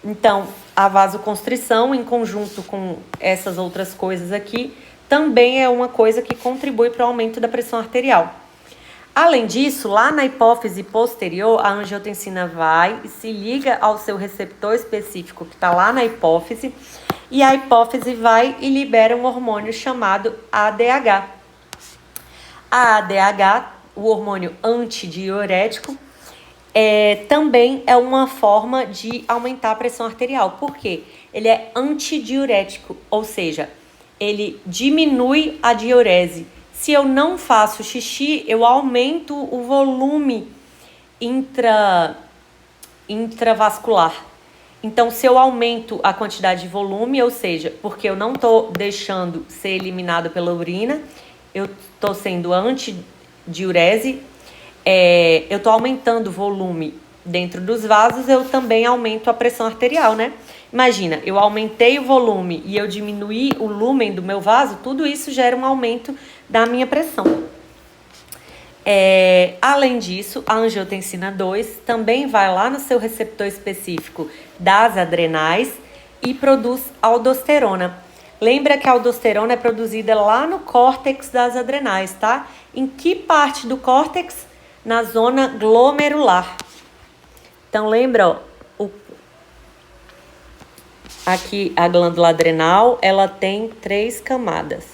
[SPEAKER 1] Então, a vasoconstrição, em conjunto com essas outras coisas aqui, também é uma coisa que contribui para o aumento da pressão arterial. Além disso, lá na hipófise posterior, a angiotensina vai e se liga ao seu receptor específico que está lá na hipófise, e a hipófise vai e libera um hormônio chamado ADH. A ADH, o hormônio antidiurético, também é uma forma de aumentar a pressão arterial. Por quê? Ele é antidiurético, ou seja, ele diminui a diurese. Se eu não faço xixi, eu aumento o volume intravascular. Então, se eu aumento a quantidade de volume, ou seja, porque eu não estou deixando ser eliminado pela urina, eu estou sendo antidiurese, eu estou aumentando o volume dentro dos vasos, eu também aumento a pressão arterial, né? Imagina, eu aumentei o volume e eu diminuí o lúmen do meu vaso, tudo isso gera um aumento da minha pressão. Além disso, a angiotensina 2 também vai lá no seu receptor específico das adrenais e produz aldosterona. Lembra que a aldosterona é produzida lá no córtex das adrenais, tá? Em que parte do córtex? Na zona glomerular. Então, lembra, ó, aqui a glândula adrenal, ela tem 3 camadas.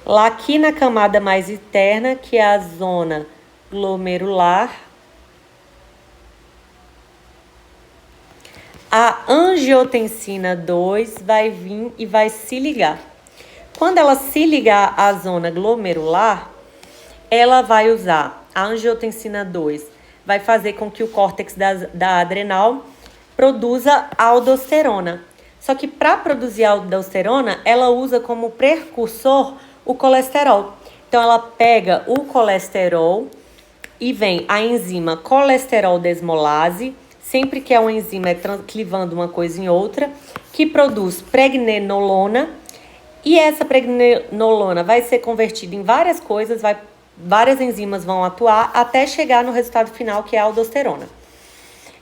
[SPEAKER 1] Lá aqui na camada mais interna, que é a zona glomerular, a angiotensina 2 vai vir e vai se ligar. Quando ela se ligar à zona glomerular, ela vai usar a angiotensina 2, vai fazer com que o córtex da adrenal produza aldosterona. Só que para produzir aldosterona, ela usa como precursor o colesterol. Então, ela pega o colesterol e vem a enzima colesterol desmolase, sempre que é uma enzima clivando uma coisa em outra, que produz pregnenolona, e essa pregnenolona vai ser convertida em várias coisas, várias enzimas vão atuar até chegar no resultado final, que é a aldosterona.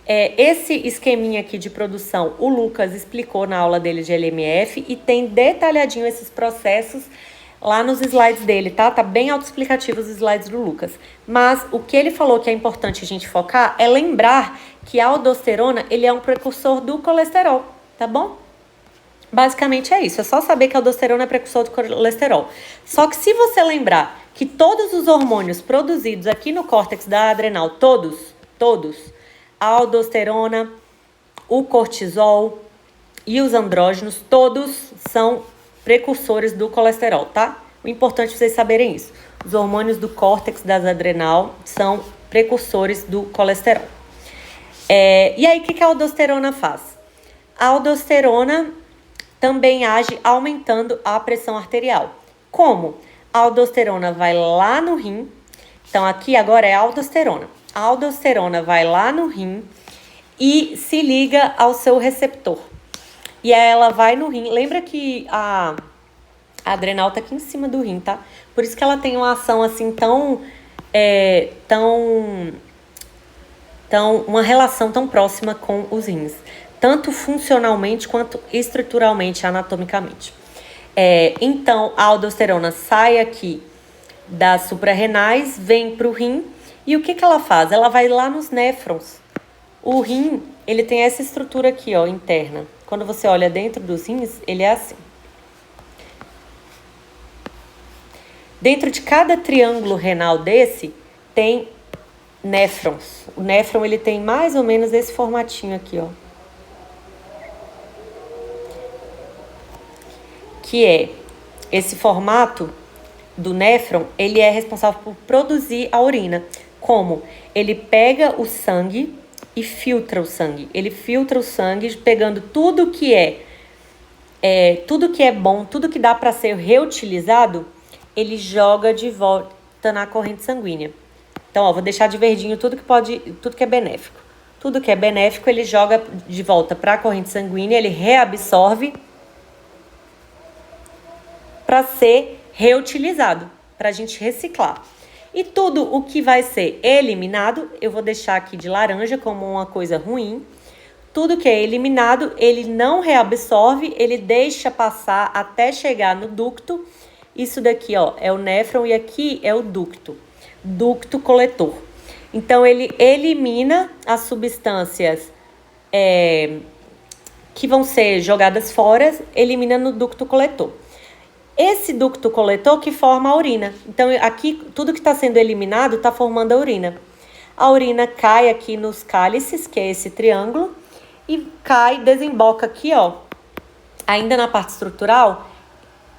[SPEAKER 1] Esse esqueminha aqui de produção, o Lucas explicou na aula dele de LMF e tem detalhadinho esses processos lá nos slides dele, tá? Tá bem autoexplicativo os slides do Lucas. Mas o que ele falou que é importante a gente focar é lembrar que a aldosterona, ele é um precursor do colesterol, tá bom? Basicamente é isso, é só saber que a aldosterona é precursor do colesterol. Só que se você lembrar que todos os hormônios produzidos aqui no córtex da adrenal, todos, a aldosterona, o cortisol e os andrógenos, todos são precursores do colesterol, tá? O importante é vocês saberem isso. Os hormônios do córtex das adrenal são precursores do colesterol. E aí, o que a aldosterona faz? A aldosterona também age aumentando a pressão arterial. Como? A aldosterona vai lá no rim. Então, aqui agora é a aldosterona. A aldosterona vai lá no rim e se liga ao seu receptor. E aí ela vai no rim. Lembra que a adrenal tá aqui em cima do rim, tá? Por isso que ela tem uma ação assim uma relação tão próxima com os rins. Tanto funcionalmente quanto estruturalmente, anatomicamente. Então, a aldosterona sai aqui das suprarrenais, vem para o rim. E o que ela faz? Ela vai lá nos néfrons. O rim, ele tem essa estrutura aqui, ó, interna. Quando você olha dentro dos rins, ele é assim. Dentro de cada triângulo renal desse, tem néfrons. O néfron, ele tem mais ou menos esse formatinho aqui, ó. Que é esse formato do néfron, ele é responsável por produzir a urina. Como? Ele pega o sangue e filtra o sangue. Ele filtra o sangue pegando tudo que é bom, tudo que dá para ser reutilizado, ele joga de volta na corrente sanguínea. Então, ó, vou deixar de verdinho tudo que é benéfico. Tudo que é benéfico, ele joga de volta para a corrente sanguínea, ele reabsorve para ser reutilizado, para a gente reciclar. E tudo o que vai ser eliminado, eu vou deixar aqui de laranja como uma coisa ruim. Tudo que é eliminado, ele não reabsorve, ele deixa passar até chegar no ducto. Isso daqui, ó, é o néfron e aqui é o ducto. ducto coletor. Então, ele elimina as substâncias que vão ser jogadas fora, elimina no ducto coletor. Esse ducto coletor que forma a urina. Então, aqui, tudo que está sendo eliminado está formando a urina. A urina cai aqui nos cálices, que é esse triângulo, e cai, desemboca aqui, ó. Ainda na parte estrutural,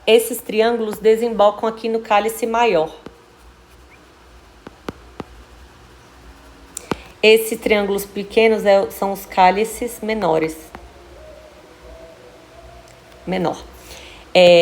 [SPEAKER 1] esses triângulos desembocam aqui no cálice maior. Esses triângulos pequenos são os cálices menores. Menor.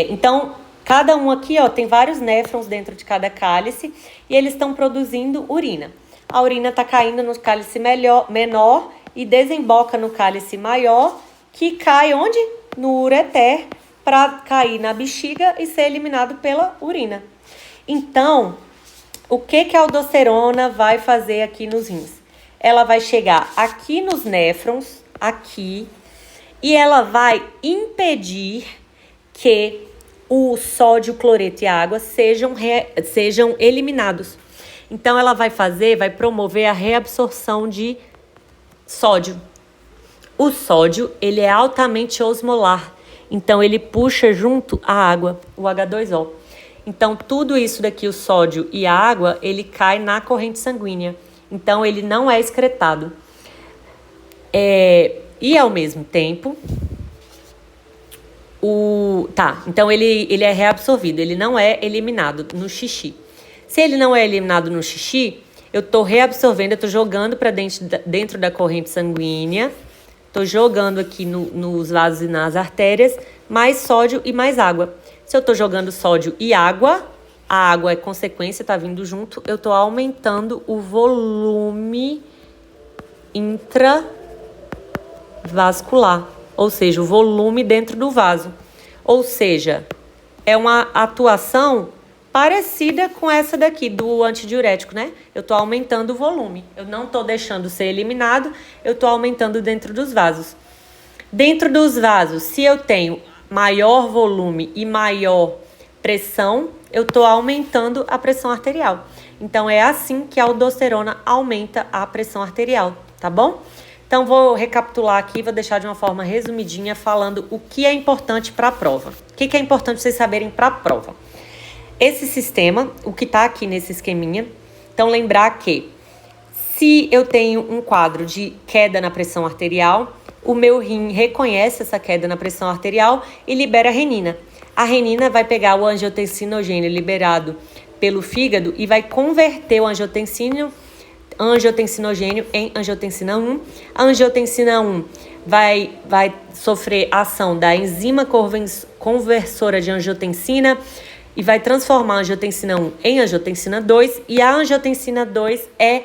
[SPEAKER 1] Então, cada um aqui, ó, tem vários néfrons dentro de cada cálice e eles estão produzindo urina. A urina está caindo no cálice menor e desemboca no cálice maior, que cai onde? No ureter, para cair na bexiga e ser eliminado pela urina. Então, o que a aldosterona vai fazer aqui nos rins? Ela vai chegar aqui nos néfrons, aqui, e ela vai impedir que o sódio, cloreto e a água sejam eliminados. Então, ela vai promover a reabsorção de sódio. O sódio, ele é altamente osmolar. Então, ele puxa junto a água, o H2O. Então, tudo isso daqui, o sódio e a água, ele cai na corrente sanguínea. Então, ele não é excretado. E, ao mesmo tempo, então ele é reabsorvido, ele não é eliminado no xixi. Se ele não é eliminado no xixi, eu estou reabsorvendo, eu estou jogando para dentro da corrente sanguínea, estou jogando aqui nos vasos e nas artérias, mais sódio e mais água. Se eu estou jogando sódio e água, a água é consequência, está vindo junto, eu estou aumentando o volume intravascular, ou seja, o volume dentro do vaso. Ou seja, é uma atuação parecida com essa daqui, do antidiurético, né? Eu estou aumentando o volume. Eu não estou deixando ser eliminado, eu estou aumentando dentro dos vasos. Dentro dos vasos, se eu tenho maior volume e maior pressão, eu estou aumentando a pressão arterial. Então, é assim que a aldosterona aumenta a pressão arterial, tá bom? Então, vou recapitular aqui, vou deixar de uma forma resumidinha, falando o que é importante para a prova. O que é importante vocês saberem para a prova? Esse sistema, o que está aqui nesse esqueminha, então lembrar que se eu tenho um quadro de queda na pressão arterial, o meu rim reconhece essa queda na pressão arterial e libera a renina. A renina vai pegar o angiotensinogênio liberado pelo fígado e vai converter o angiotensinogênio em angiotensina 1. A angiotensina 1 vai sofrer ação da enzima conversora de angiotensina e vai transformar a angiotensina 1 em angiotensina 2. E a angiotensina 2 é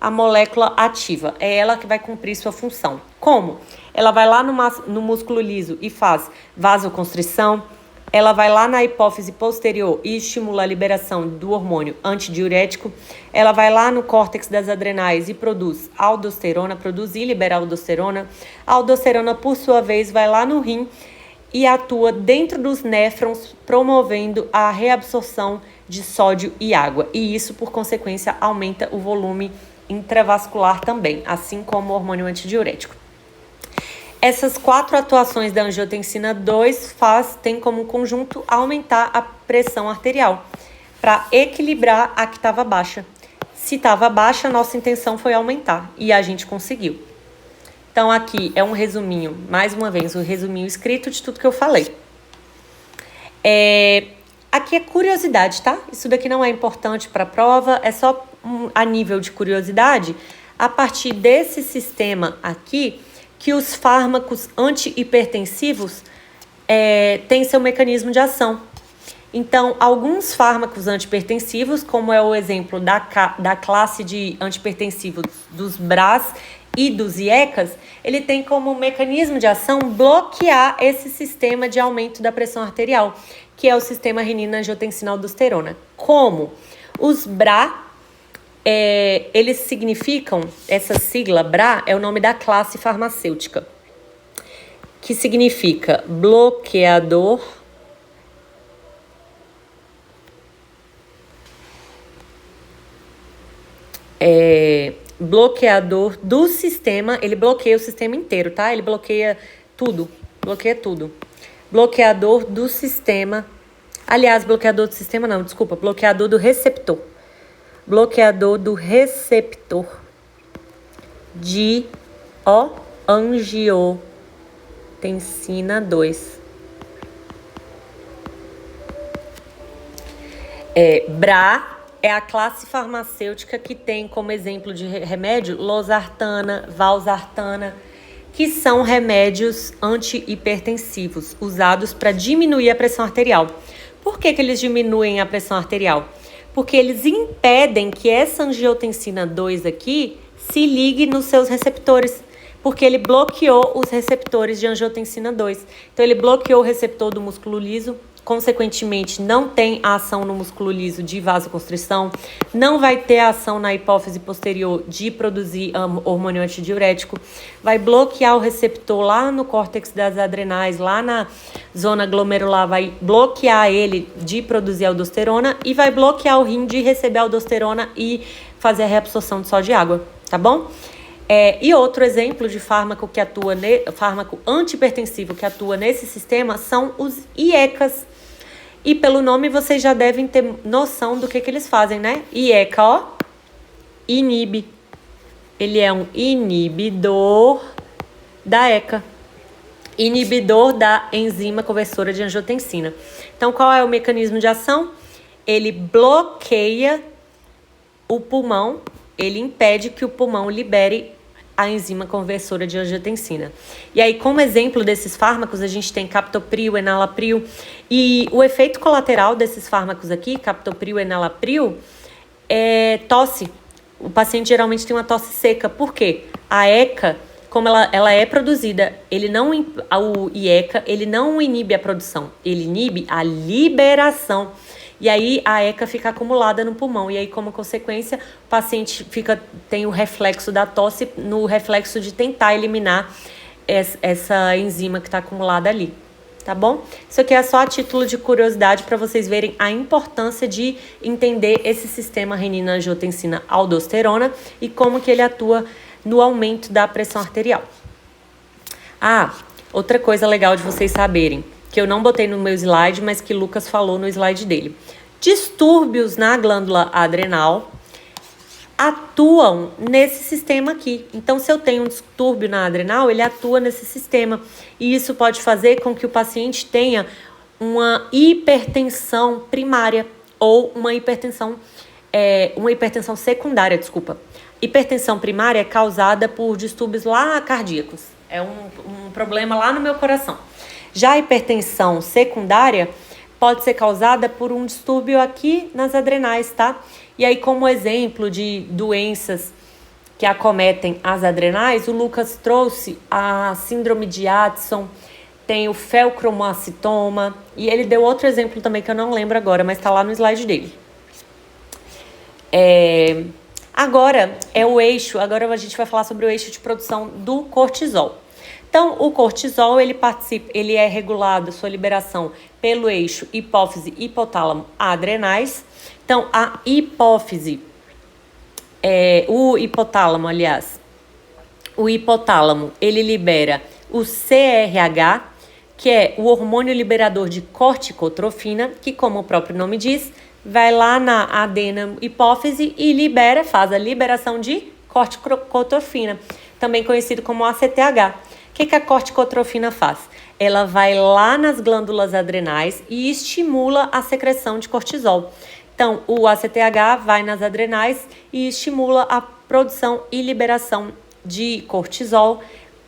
[SPEAKER 1] a molécula ativa, é ela que vai cumprir sua função. Como? Ela vai lá no músculo liso e faz vasoconstrição, ela vai lá na hipófise posterior e estimula a liberação do hormônio antidiurético, ela vai lá no córtex das adrenais e produz aldosterona, produz e libera aldosterona. A aldosterona, por sua vez, vai lá no rim e atua dentro dos néfrons, promovendo a reabsorção de sódio e água. E isso, por consequência, aumenta o volume intravascular também, assim como o hormônio antidiurético. Essas 4 atuações da angiotensina 2 tem como conjunto aumentar a pressão arterial para equilibrar a que estava baixa. Se estava baixa, nossa intenção foi aumentar e a gente conseguiu. Então, aqui é um resuminho, mais uma vez, um resuminho escrito de tudo que eu falei. Aqui é curiosidade, tá? Isso daqui não é importante para a prova, é só a nível de curiosidade. A partir desse sistema aqui, que os fármacos antihipertensivos têm seu mecanismo de ação. Então, alguns fármacos antihipertensivos, como é o exemplo da classe de antihipertensivos dos BRAs e dos IECAs, ele tem como mecanismo de ação bloquear esse sistema de aumento da pressão arterial, que é o sistema renina-angiotensina-aldosterona. Como? Os BRA, eles significam, essa sigla BRA é o nome da classe farmacêutica, que significa bloqueador bloqueador do sistema, ele bloqueia o sistema inteiro, tá? Ele bloqueia tudo, Bloqueador do sistema, aliás, bloqueador do sistema não, desculpa, bloqueador do receptor. Bloqueador do receptor de angiotensina 2. BRA é a classe farmacêutica que tem como exemplo de remédio losartana, valsartana, que são remédios antihipertensivos usados para diminuir a pressão arterial. Por que eles diminuem a pressão arterial? Porque eles impedem que essa angiotensina 2 aqui se ligue nos seus receptores, porque ele bloqueou os receptores de angiotensina 2. Então, ele bloqueou o receptor do músculo liso, consequentemente, não tem a ação no músculo liso de vasoconstrição, não vai ter a ação na hipófise posterior de produzir hormônio antidiurético, vai bloquear o receptor lá no córtex das adrenais, lá na zona glomerular, vai bloquear ele de produzir aldosterona e vai bloquear o rim de receber aldosterona e fazer a reabsorção de só de água, tá bom? E outro exemplo de fármaco que atua, fármaco antihipertensivo que atua nesse sistema são os IECAs. E pelo nome vocês já devem ter noção do que eles fazem, né? IECA, ó, inibe. Ele é um inibidor da ECA. Inibidor da enzima conversora de angiotensina. Então, qual é o mecanismo de ação? Ele bloqueia o pulmão, ele impede que o pulmão libere a enzima conversora de angiotensina. E aí, como exemplo desses fármacos, a gente tem captopril, enalapril. E o efeito colateral desses fármacos aqui, captopril, enalapril, é tosse. O paciente geralmente tem uma tosse seca. Por quê? A ECA, como ela é produzida, o IECA, ele não inibe a produção, ele inibe a liberação. E aí a ECA fica acumulada no pulmão. E aí, como consequência, o paciente tem o reflexo da tosse, no reflexo de tentar eliminar essa enzima que está acumulada ali. Tá bom? Isso aqui é só a título de curiosidade para vocês verem a importância de entender esse sistema renina-angiotensina-aldosterona e como que ele atua no aumento da pressão arterial. Outra coisa legal de vocês saberem, que eu não botei no meu slide, mas que Lucas falou no slide dele. Distúrbios na glândula adrenal atuam nesse sistema aqui. Então, se eu tenho um distúrbio na adrenal, ele atua nesse sistema. E isso pode fazer com que o paciente tenha uma hipertensão primária ou uma hipertensão secundária, desculpa. Hipertensão primária é causada por distúrbios lá cardíacos. É um problema lá no meu coração. Já a hipertensão secundária pode ser causada por um distúrbio aqui nas adrenais, tá? E aí, como exemplo de doenças que acometem as adrenais, o Lucas trouxe a síndrome de Addison, tem o feocromocitoma, e ele deu outro exemplo também que eu não lembro agora, mas tá lá no slide dele. Agora é o eixo, agora a gente vai falar sobre o eixo de produção do cortisol. Então, o cortisol, ele é regulado, sua liberação, pelo eixo hipófise, hipotálamo, adrenais. Então, a hipófise, o hipotálamo, ele libera o CRH, que é o hormônio liberador de corticotrofina, que, como o próprio nome diz, vai lá na adena hipófise e faz a liberação de corticotrofina, também conhecido como ACTH. O que a corticotrofina faz? Ela vai lá nas glândulas adrenais e estimula a secreção de cortisol. Então, o ACTH vai nas adrenais e estimula a produção e liberação de cortisol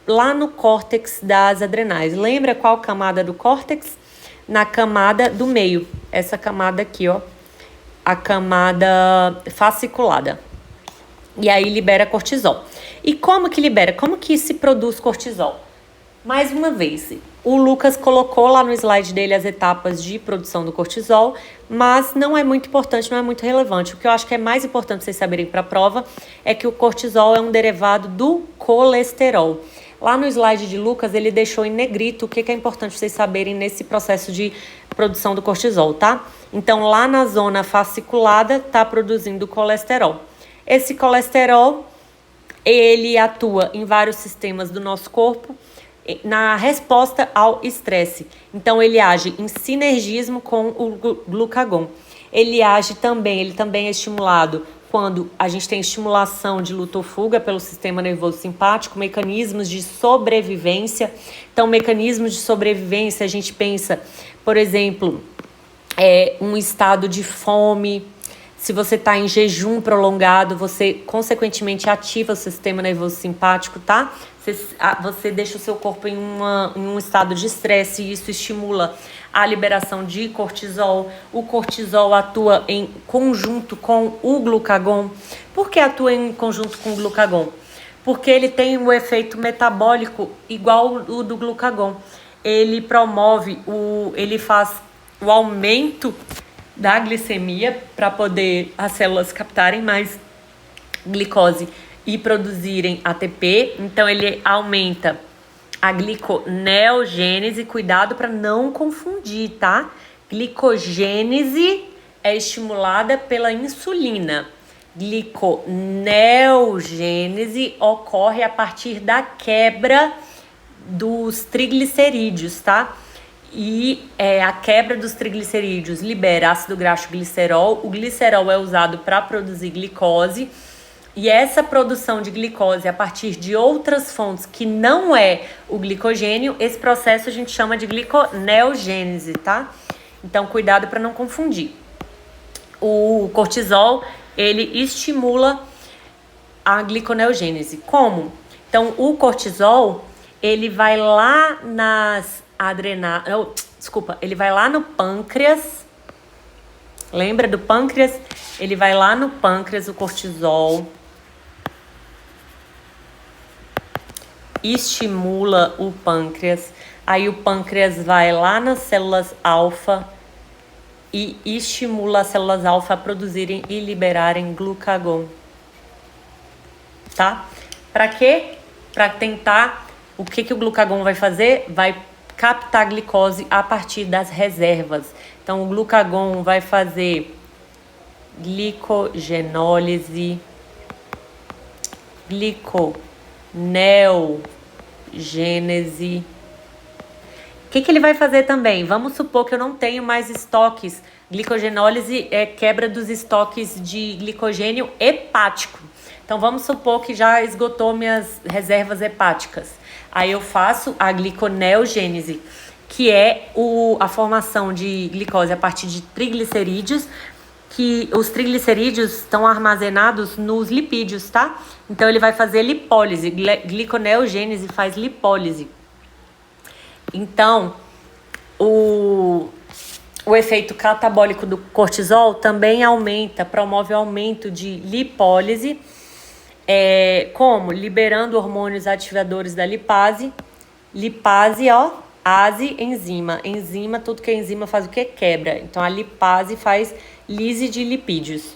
[SPEAKER 1] lá no córtex das adrenais. Lembra qual camada do córtex? Na camada do meio. Essa camada aqui, ó. A camada fasciculada. E aí libera cortisol. E como que libera? Como que se produz cortisol? Mais uma vez, o Lucas colocou lá no slide dele as etapas de produção do cortisol, mas não é muito importante, não é muito relevante. O que eu acho que é mais importante vocês saberem para a prova é que o cortisol é um derivado do colesterol. Lá no slide de Lucas, ele deixou em negrito o que é importante vocês saberem nesse processo de produção do cortisol, tá? Então, lá na zona fasciculada, tá produzindo colesterol. Esse colesterol, ele atua em vários sistemas do nosso corpo na resposta ao estresse. Então, ele age em sinergismo com o glucagon. Ele também é estimulado quando a gente tem estimulação de luta ou fuga pelo sistema nervoso simpático, mecanismos de sobrevivência. Então, mecanismos de sobrevivência, a gente pensa, por exemplo, um estado de fome. Se você está em jejum prolongado, você consequentemente ativa o sistema nervoso simpático, tá? Você deixa o seu corpo em um estado de estresse e isso estimula a liberação de cortisol. O cortisol atua em conjunto com o glucagon. Por que atua em conjunto com o glucagon? Porque ele tem um efeito metabólico igual o do glucagon. Ele ele faz o aumento da glicemia para poder as células captarem mais glicose e produzirem ATP. Então ele aumenta a gliconeogênese, cuidado para não confundir, tá? Glicogênese é estimulada pela insulina. Gliconeogênese ocorre a partir da quebra dos triglicerídeos, tá? E a quebra dos triglicerídeos libera ácido graxo glicerol. O glicerol é usado para produzir glicose. E essa produção de glicose a partir de outras fontes que não é o glicogênio, esse processo a gente chama de gliconeogênese, tá? Então, cuidado para não confundir. O cortisol, ele estimula a gliconeogênese. Como? Então, o cortisol, ele vai lá ele vai lá no pâncreas. Lembra do pâncreas? Ele vai lá no pâncreas, o cortisol. Estimula o pâncreas. Aí o pâncreas vai lá nas células alfa e estimula as células alfa a produzirem e liberarem glucagon. Tá? Para quê? Para tentar... O que o glucagon vai fazer? Vai captar glicose a partir das reservas. Então, o glucagon vai fazer glicogenólise, gliconeogênese. O que ele vai fazer também? Vamos supor que eu não tenho mais estoques. Glicogenólise é quebra dos estoques de glicogênio hepático. Então, vamos supor que já esgotou minhas reservas hepáticas. Aí eu faço a gliconeogênese, que é a formação de glicose a partir de triglicerídeos, que os triglicerídeos estão armazenados nos lipídios, tá? Então ele vai fazer lipólise, gliconeogênese faz lipólise. Então, o efeito catabólico do cortisol também promove o aumento de lipólise, como? Liberando hormônios ativadores da lipase. Lipase, ase, enzima. Enzima, tudo que é enzima faz o que? Quebra. Então, a lipase faz lise de lipídios.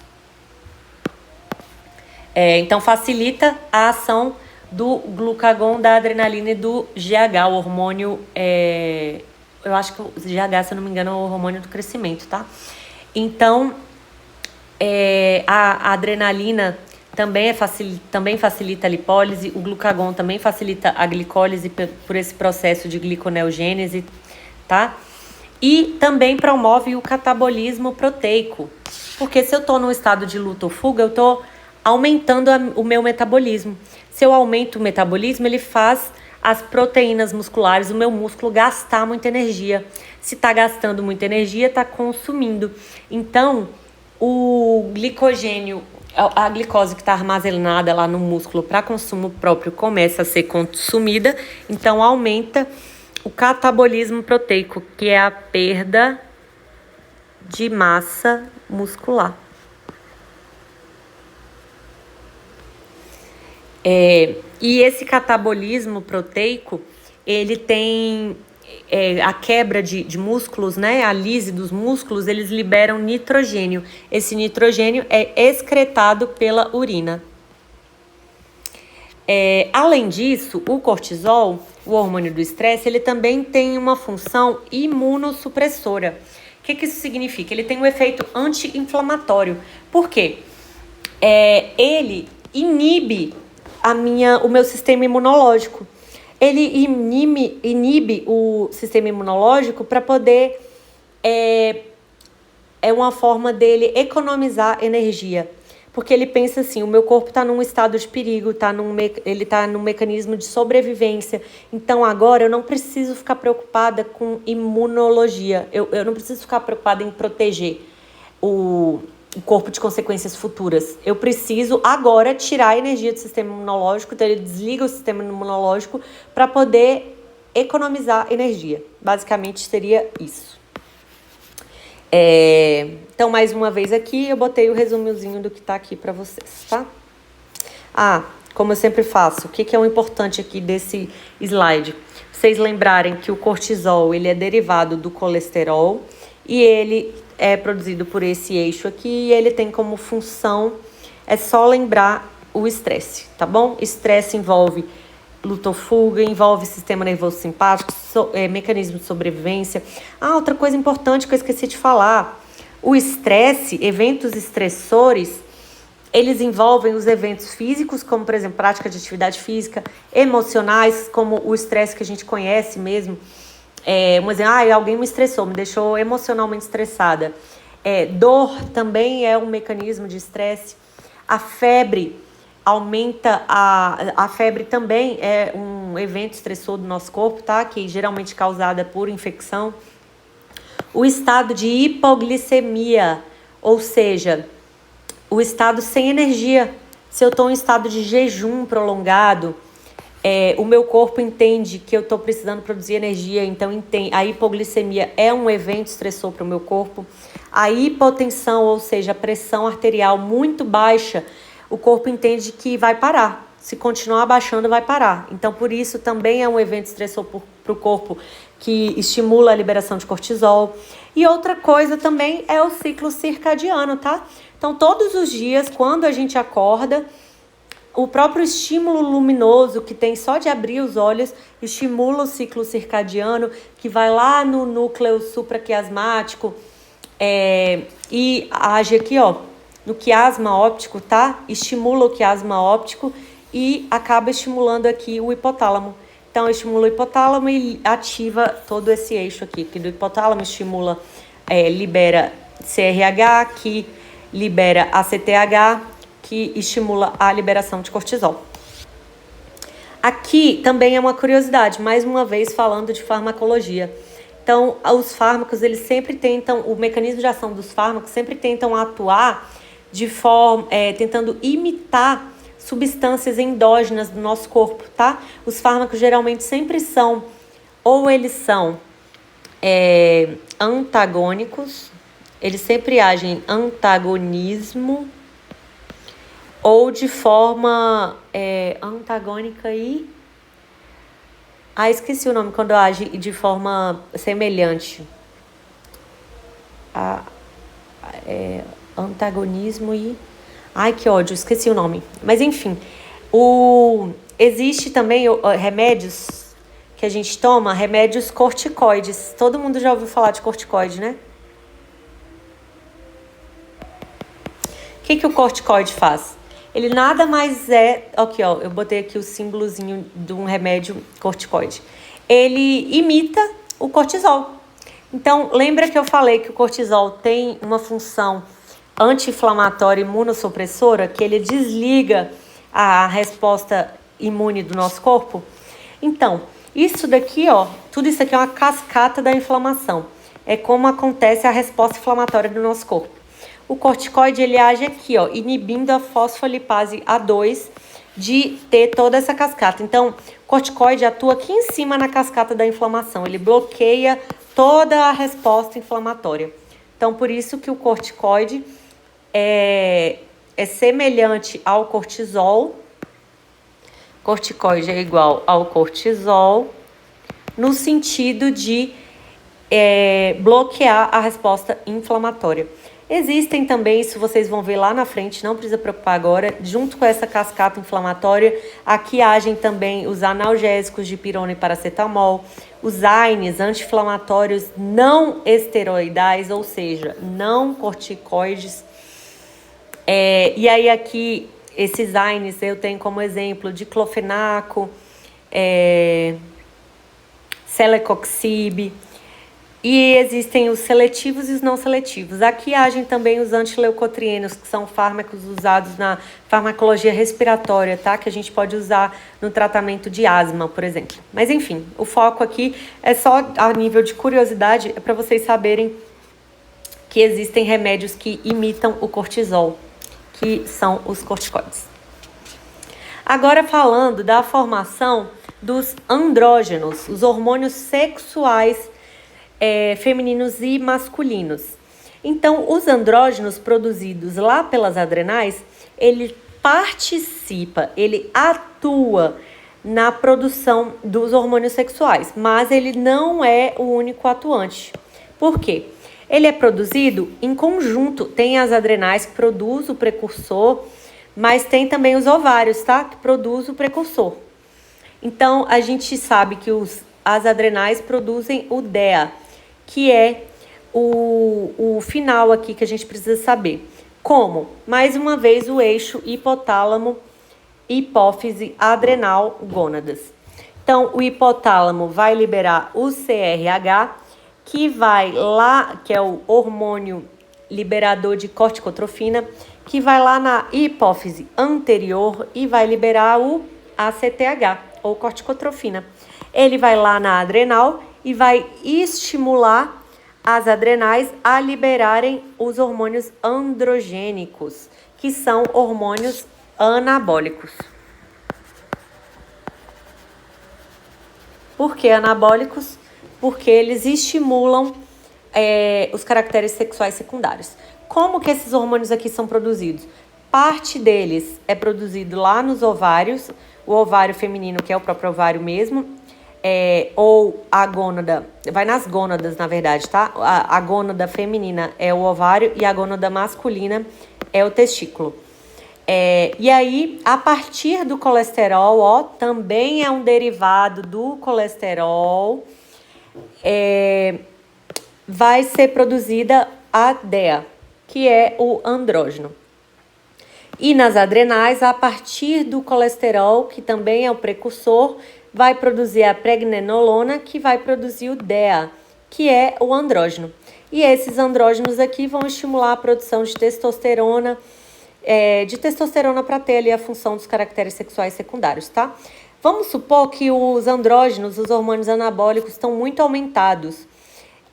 [SPEAKER 1] Então, facilita a ação do glucagon, da adrenalina e do GH, o hormônio... eu acho que o GH, se eu não me engano, é o hormônio do crescimento, tá? Então, a adrenalina também facilita a lipólise, o glucagon também facilita a glicólise por esse processo de gliconeogênese, tá? E também promove o catabolismo proteico, porque se eu estou num estado de luta ou fuga, eu estou aumentando o meu metabolismo. Se eu aumento o metabolismo, ele faz as proteínas musculares, o meu músculo gastar muita energia. Se está gastando muita energia, está consumindo. Então, o glicogênio, a glicose que está armazenada lá no músculo para consumo próprio começa a ser consumida, então aumenta o catabolismo proteico, que é a perda de massa muscular. E esse catabolismo proteico, ele tem a quebra de músculos, né? A lise dos músculos, eles liberam nitrogênio. Esse nitrogênio é excretado pela urina. Além disso, o cortisol, o hormônio do estresse, ele também tem uma função imunossupressora. O que isso significa? Ele tem um efeito anti-inflamatório. Por quê? ele inibe o meu sistema imunológico. Ele inibe o sistema imunológico para poder... É uma forma dele economizar energia. Porque ele pensa assim, o meu corpo está num estado de perigo, ele está num mecanismo de sobrevivência. Então agora eu não preciso ficar preocupada com imunologia. Eu não preciso ficar preocupada em proteger o corpo de consequências futuras. Eu preciso agora tirar a energia do sistema imunológico, então ele desliga o sistema imunológico para poder economizar energia. Basicamente seria isso. Então, mais uma vez aqui, eu botei o resumozinho do que tá aqui para vocês, tá? Como eu sempre faço, o que é o importante aqui desse slide? Vocês lembrarem que o cortisol, ele é derivado do colesterol e ele é produzido por esse eixo aqui e ele tem como função, é só lembrar o estresse, tá bom? Estresse envolve luta ou fuga, envolve sistema nervoso simpático, mecanismo de sobrevivência. Outra coisa importante que eu esqueci de falar. O estresse, eventos estressores, eles envolvem os eventos físicos, como, por exemplo, prática de atividade física, emocionais, como o estresse que a gente conhece mesmo. Vamos dizer, alguém me estressou, me deixou emocionalmente estressada. Dor também é um mecanismo de estresse. A febre aumenta, a febre também é um evento estressor do nosso corpo, tá? Que geralmente é causada por infecção. O estado de hipoglicemia, ou seja, o estado sem energia. Se eu estou em estado de jejum prolongado, o meu corpo entende que eu estou precisando produzir energia, então a hipoglicemia é um evento estressor para o meu corpo. A hipotensão, ou seja, a pressão arterial muito baixa, o corpo entende que vai parar. Se continuar abaixando, vai parar. Então, por isso, também é um evento estressor para o corpo que estimula a liberação de cortisol. E outra coisa também é o ciclo circadiano, tá? Então, todos os dias, quando a gente acorda, o próprio estímulo luminoso que tem só de abrir os olhos estimula o ciclo circadiano, que vai lá no núcleo supraquiasmático e age aqui, no quiasma óptico, tá? Estimula o quiasma óptico e acaba estimulando aqui o hipotálamo. Então, estimula o hipotálamo e ativa todo esse eixo aqui, que do hipotálamo estimula, libera CRH, que libera ACTH, que estimula a liberação de cortisol. Aqui também é uma curiosidade, mais uma vez falando de farmacologia. Então, os fármacos, eles sempre tentam, o mecanismo de ação dos fármacos sempre tentam atuar de forma, tentando imitar substâncias endógenas do nosso corpo, tá? Os fármacos geralmente sempre são, ou eles são antagônicos, eles sempre agem em antagonismo, ou de forma antagônica e... esqueci o nome, quando age de forma semelhante. Antagonismo e... que ódio, esqueci o nome. Mas enfim, existe também remédios que a gente toma, remédios corticoides. Todo mundo já ouviu falar de corticoide, né? O que o corticoide faz? Ele nada mais é... Aqui, eu botei aqui o símbolozinho de um remédio corticoide. Ele imita o cortisol. Então, lembra que eu falei que o cortisol tem uma função anti-inflamatória imunossupressora, que ele desliga a resposta imune do nosso corpo? Então, isso daqui, tudo isso aqui é uma cascata da inflamação. É como acontece a resposta inflamatória do nosso corpo. O corticoide, ele age aqui, inibindo a fosfolipase A2 de ter toda essa cascata. Então, o corticoide atua aqui em cima na cascata da inflamação. Ele bloqueia toda a resposta inflamatória. Então, por isso que o corticoide é semelhante ao cortisol. Corticoide é igual ao cortisol no sentido de bloquear a resposta inflamatória. Existem também, isso vocês vão ver lá na frente, não precisa preocupar agora, junto com essa cascata inflamatória, aqui agem também os analgésicos de pirona e paracetamol, os AINES, anti-inflamatórios não esteroidais, ou seja, não corticoides. E aí aqui, esses AINES eu tenho como exemplo diclofenaco, celecoxib, e existem os seletivos e os não seletivos. Aqui agem também os antileucotrienos, que são fármacos usados na farmacologia respiratória, tá? Que a gente pode usar no tratamento de asma, por exemplo. Mas enfim, o foco aqui é só a nível de curiosidade, é para vocês saberem que existem remédios que imitam o cortisol, que são os corticoides. Agora falando da formação dos andrógenos, os hormônios sexuais femininos e masculinos. Então, os andrógenos produzidos lá pelas adrenais, ele participa, ele atua na produção dos hormônios sexuais, mas ele não é o único atuante. Por quê? Ele é produzido em conjunto, tem as adrenais que produzem o precursor, mas tem também os ovários, tá? Que produzem o precursor. Então, a gente sabe que as adrenais produzem o DEA, que é o final aqui que a gente precisa saber. Como? Mais uma vez, o eixo hipotálamo, hipófise, adrenal, gônadas. Então, o hipotálamo vai liberar o CRH, que vai lá, que é o hormônio liberador de corticotrofina, que vai lá na hipófise anterior e vai liberar o ACTH, ou corticotrofina. Ele vai lá na adrenal e vai estimular as adrenais a liberarem os hormônios androgênicos, que são hormônios anabólicos. Por que anabólicos? Porque eles estimulam os caracteres sexuais secundários. Como que esses hormônios aqui são produzidos? Parte deles é produzido lá nos ovários, o ovário feminino, que é o próprio ovário mesmo, ou a gônada, vai nas gônadas, na verdade, tá? A gônada feminina é o ovário e a gônada masculina é o testículo. E aí, a partir do colesterol, ó, também é um derivado do colesterol, vai ser produzida a DEA, que é o andrógeno. E nas adrenais, a partir do colesterol, que também é o precursor, vai produzir a pregnenolona, que vai produzir o DEA, que é o andrógeno. E esses andrógenos aqui vão estimular a produção de testosterona para ter ali a função dos caracteres sexuais secundários, tá? Vamos supor que os andrógenos, os hormônios anabólicos, estão muito aumentados.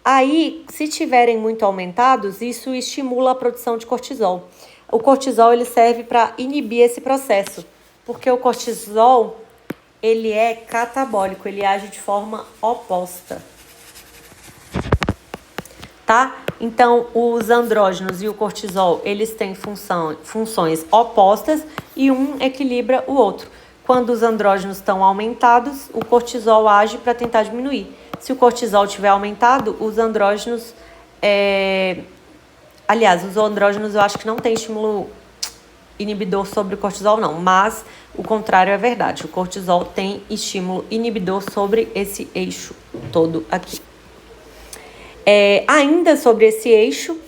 [SPEAKER 1] Aí, se tiverem muito aumentados, isso estimula a produção de cortisol. O cortisol, ele serve para inibir esse processo, porque o cortisol, ele é catabólico, ele age de forma oposta, tá? Então, os andrógenos e o cortisol, eles têm funções opostas e um equilibra o outro. Quando os andrógenos estão aumentados, o cortisol age para tentar diminuir. Se o cortisol estiver aumentado, os andrógenos... Aliás, os andrógenos eu acho que não tem estímulo inibidor sobre o cortisol, não. Mas o contrário é verdade. O cortisol tem estímulo inibidor sobre esse eixo todo aqui. Ainda sobre esse eixo,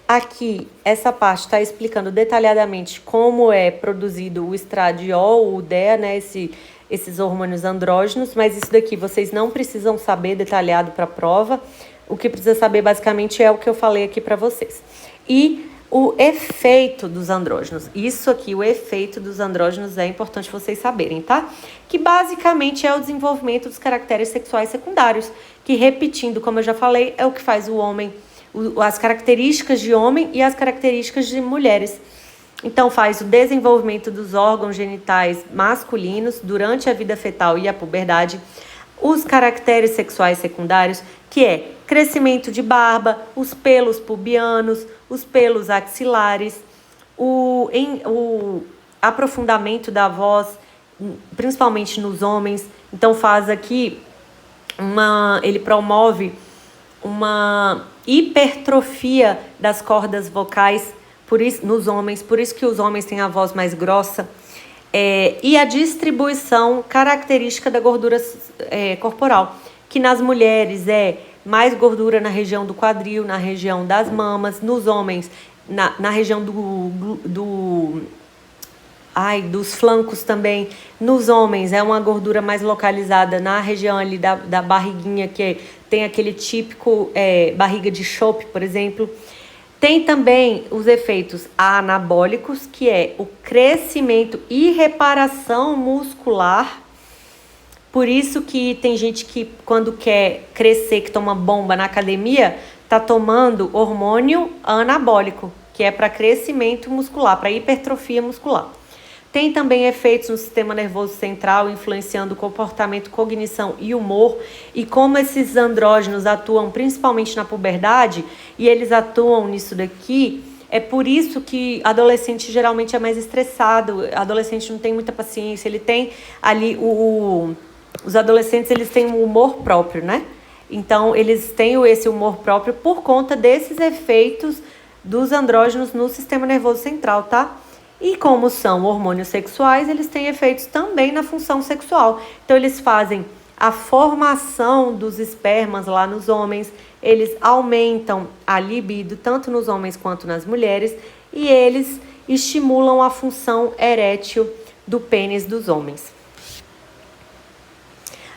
[SPEAKER 1] aqui essa parte está explicando detalhadamente como é produzido o estradiol, o DEA, né, esses hormônios andrógenos, mas isso daqui vocês não precisam saber detalhado para a prova. O que precisa saber basicamente é o que eu falei aqui para vocês. E o efeito dos andrógenos. Isso aqui, o efeito dos andrógenos é importante vocês saberem, tá? Que basicamente é o desenvolvimento dos caracteres sexuais secundários, que, repetindo, como eu já falei, é o que faz o homem, as características de homem e as características de mulheres. Então, faz o desenvolvimento dos órgãos genitais masculinos durante a vida fetal e a puberdade, os caracteres sexuais secundários, que é crescimento de barba, os pelos pubianos, os pelos axilares, o aprofundamento da voz, principalmente nos homens. Então faz aqui ele promove uma hipertrofia das cordas vocais nos homens, por isso que os homens têm a voz mais grossa. E a distribuição característica da gordura corporal, que nas mulheres é mais gordura na região do quadril, na região das mamas, nos homens na região dos flancos também. Nos homens é uma gordura mais localizada na região ali da barriguinha, que tem aquele típico barriga de chope, por exemplo. Tem também os efeitos anabólicos, que é o crescimento e reparação muscular. Por isso que tem gente que quando quer crescer, que toma bomba na academia, tá tomando hormônio anabólico, que é para crescimento muscular, para hipertrofia muscular. Tem também efeitos no sistema nervoso central, influenciando o comportamento, cognição e humor. E como esses andrógenos atuam principalmente na puberdade, e eles atuam nisso daqui, é por isso que adolescente geralmente é mais estressado. Adolescente não tem muita paciência, ele tem ali os adolescentes, eles têm um humor próprio, né? Então, eles têm esse humor próprio por conta desses efeitos dos andrógenos no sistema nervoso central, tá? E como são hormônios sexuais, eles têm efeitos também na função sexual. Então, eles fazem a formação dos espermas lá nos homens, eles aumentam a libido tanto nos homens quanto nas mulheres e eles estimulam a função erétil do pênis dos homens.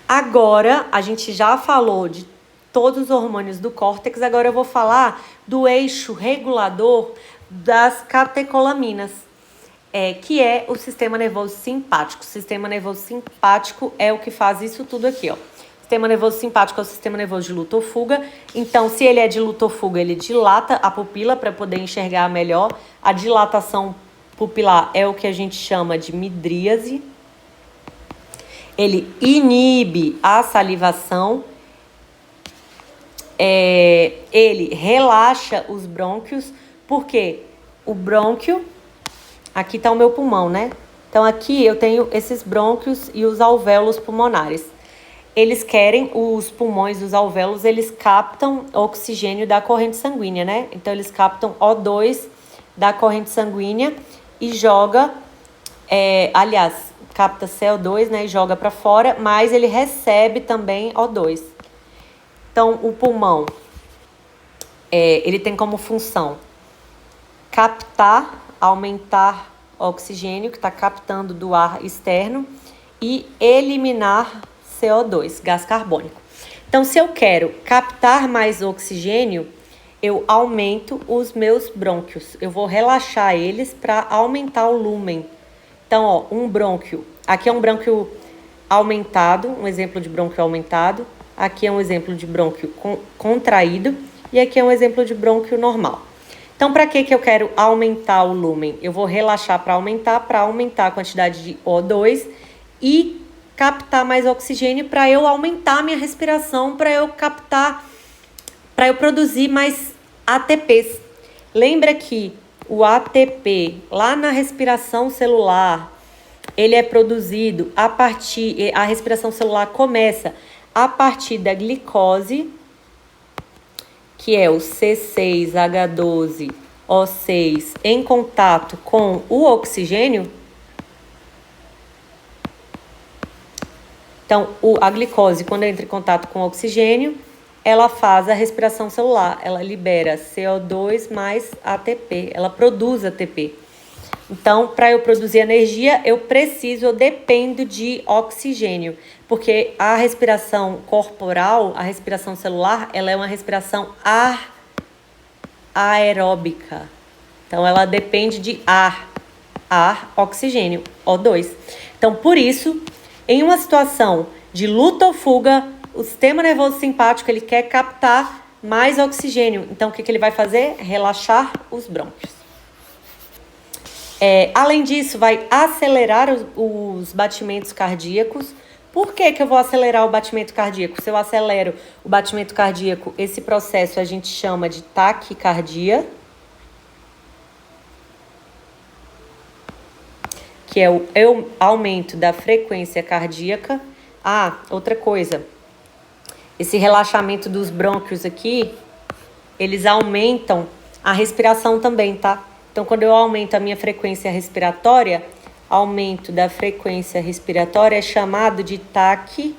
[SPEAKER 1] Agora, a gente já falou de todos os hormônios do córtex, agora eu vou falar do eixo regulador das catecolaminas, que é o sistema nervoso simpático. O sistema nervoso simpático é o que faz isso tudo aqui, ó. O sistema nervoso simpático é o sistema nervoso de luta ou fuga. Então, se ele é de luta ou fuga, ele dilata a pupila para poder enxergar melhor. A dilatação pupilar é o que a gente chama de midríase. Ele inibe a salivação. Ele relaxa os brônquios, porque o brônquio, aqui está o meu pulmão, né? Então aqui eu tenho esses brônquios e os alvéolos pulmonares. Eles querem, os pulmões, os alvéolos, eles captam oxigênio da corrente sanguínea, né? Então eles captam O2 da corrente sanguínea e joga, capta CO2, né? E joga para fora, mas ele recebe também O2. Então, o pulmão, ele tem como função captar, aumentar o oxigênio que está captando do ar externo e eliminar CO2, gás carbônico. Então, se eu quero captar mais oxigênio, eu aumento os meus brônquios. Eu vou relaxar eles para aumentar o lúmen. Então, ó, um brônquio. Aqui é um brônquio aumentado, um exemplo de brônquio aumentado. Aqui é um exemplo de brônquio contraído e aqui é um exemplo de brônquio normal. Então, para que eu quero aumentar o lúmen? Eu vou relaxar para aumentar a quantidade de O2 e captar mais oxigênio para eu aumentar a minha respiração, para eu produzir mais ATPs. Lembra que o ATP, lá na respiração celular, ele é produzido a respiração celular começa a partir da glicose, que é o C6H12O6, em contato com o oxigênio. Então, a glicose, quando entra em contato com o oxigênio, ela faz a respiração celular. Ela libera CO2 mais ATP, ela produz ATP. Então, para eu produzir energia, eu dependo de oxigênio, porque a respiração corporal, a respiração celular, ela é uma respiração aeróbica. Então, ela depende de ar, oxigênio, O2. Então, por isso, em uma situação de luta ou fuga, o sistema nervoso simpático, ele quer captar mais oxigênio. Então, o que ele vai fazer? Relaxar os brônquios. Além disso, vai acelerar os batimentos cardíacos. Por que eu vou acelerar o batimento cardíaco? Se eu acelero o batimento cardíaco, esse processo a gente chama de taquicardia, que é o aumento da frequência cardíaca. Outra coisa, esse relaxamento dos brônquios aqui, eles aumentam a respiração também, tá? Então, quando eu aumento a minha frequência respiratória, aumento da frequência respiratória é chamado de taquipneia.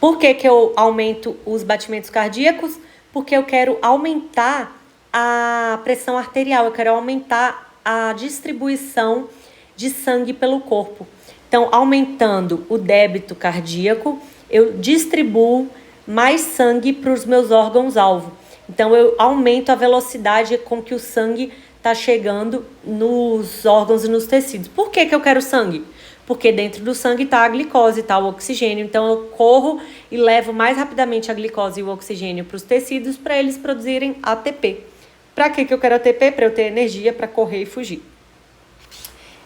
[SPEAKER 1] Por que que eu aumento os batimentos cardíacos? Porque eu quero aumentar a pressão arterial, eu quero aumentar a distribuição de sangue pelo corpo. Então, aumentando o débito cardíaco, eu distribuo mais sangue para os meus órgãos-alvo. Então, eu aumento a velocidade com que o sangue está chegando nos órgãos e nos tecidos. Por que que eu quero sangue? Porque dentro do sangue está a glicose, está o oxigênio. Então, eu corro e levo mais rapidamente a glicose e o oxigênio para os tecidos para eles produzirem ATP. Para que eu quero ATP? Para eu ter energia para correr e fugir.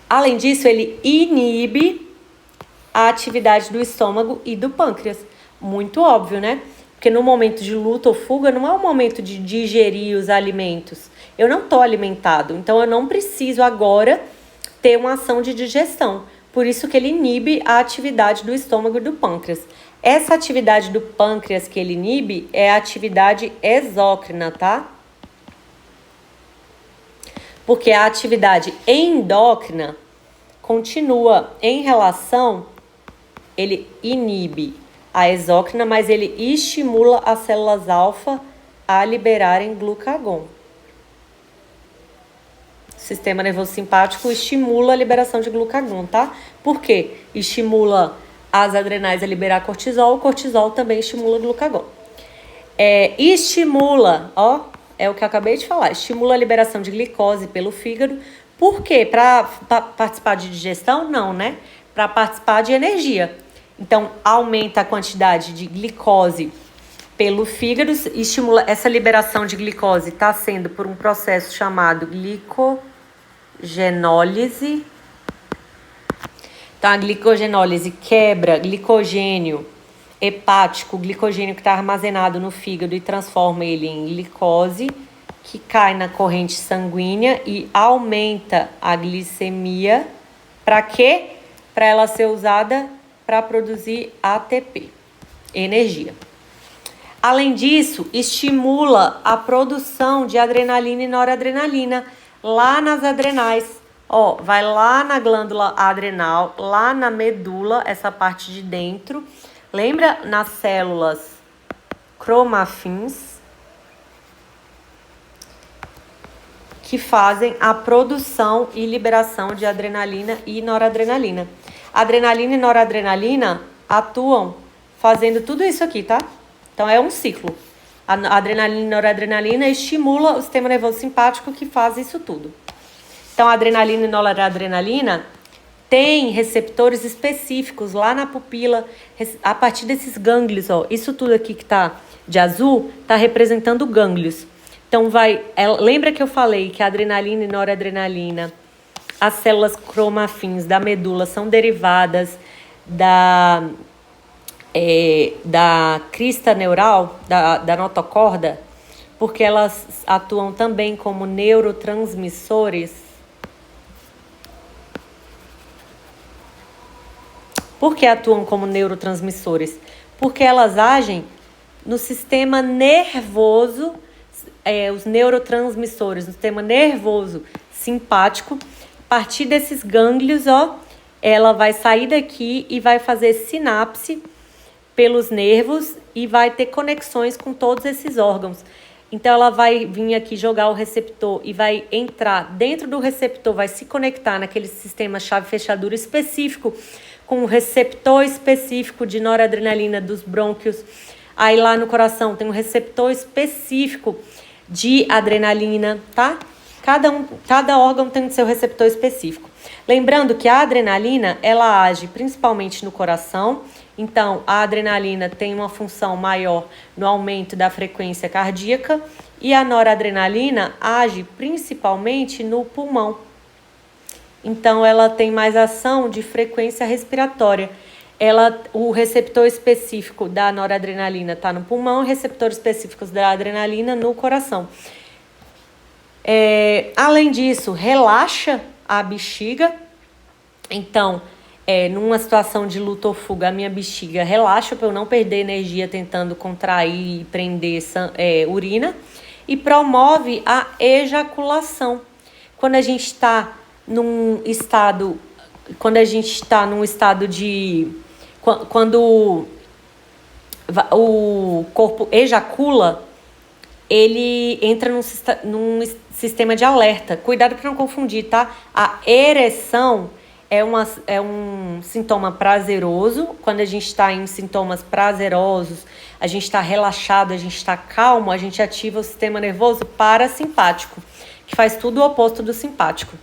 [SPEAKER 1] Além disso, ele inibe a atividade do estômago e do pâncreas. Muito óbvio, né? Porque no momento de luta ou fuga, não é o momento de digerir os alimentos. Eu não estou alimentado, então eu não preciso agora ter uma ação de digestão. Por isso que ele inibe a atividade do estômago e do pâncreas. Essa atividade do pâncreas que ele inibe é a atividade exócrina, tá? Porque a atividade endócrina continua em relação, ele inibe a exócrina, mas ele estimula as células alfa a liberarem glucagon. O sistema nervoso simpático estimula a liberação de glucagon, tá? Por quê? Estimula as adrenais a liberar cortisol, o cortisol também estimula glucagon. Estimula, é o que eu acabei de falar, estimula a liberação de glicose pelo fígado. Por quê? Para participar de digestão? Não, né? Para participar de energia. Então, aumenta a quantidade de glicose pelo fígado, estimula essa liberação de glicose, está sendo por um processo chamado glicogenólise. Então, a glicogenólise quebra glicogênio hepático, glicogênio que está armazenado no fígado e transforma ele em glicose, que cai na corrente sanguínea e aumenta a glicemia. Para quê? Para ela ser usada para produzir ATP, energia. Além disso, estimula a produção de adrenalina e noradrenalina lá nas adrenais. Vai lá na glândula adrenal, lá na medula, essa parte de dentro. Lembra nas células cromafins, que fazem a produção e liberação de adrenalina e noradrenalina. Adrenalina e noradrenalina atuam fazendo tudo isso aqui, tá? Então, é um ciclo. A adrenalina e noradrenalina estimula o sistema nervoso simpático que faz isso tudo. Então, a adrenalina e noradrenalina tem receptores específicos lá na pupila, a partir desses gânglios, Isso tudo aqui que tá de azul, tá representando gânglios. Então, lembra que eu falei que a adrenalina e noradrenalina, as células cromafins da medula são derivadas da crista neural, da notocorda, porque elas atuam também como neurotransmissores. Por que atuam como neurotransmissores? Porque elas agem no sistema nervoso, os neurotransmissores, no sistema nervoso simpático. A partir desses gânglios, ela vai sair daqui e vai fazer sinapse pelos nervos e vai ter conexões com todos esses órgãos. Então, ela vai vir aqui jogar o receptor e vai entrar dentro do receptor, vai se conectar naquele sistema chave-fechadura específico, com um receptor específico de noradrenalina dos brônquios. Aí lá no coração tem um receptor específico de adrenalina, tá? Cada órgão tem seu receptor específico. Lembrando que a adrenalina, ela age principalmente no coração. Então, a adrenalina tem uma função maior no aumento da frequência cardíaca e a noradrenalina age principalmente no pulmão. Então, ela tem mais ação de frequência respiratória. O receptor específico da noradrenalina está no pulmão e receptores específicos da adrenalina no coração. Além disso, relaxa a bexiga. Então, numa situação de luta ou fuga, a minha bexiga relaxa para eu não perder energia tentando contrair e prender urina. E promove a ejaculação. Quando a gente está num estado de... Quando o corpo ejacula, ele entra num sistema de alerta. Cuidado para não confundir, tá? A ereção é um sintoma prazeroso. Quando a gente está em sintomas prazerosos, a gente está relaxado, a gente está calmo, a gente ativa o sistema nervoso parasimpático, que faz tudo o oposto do simpático.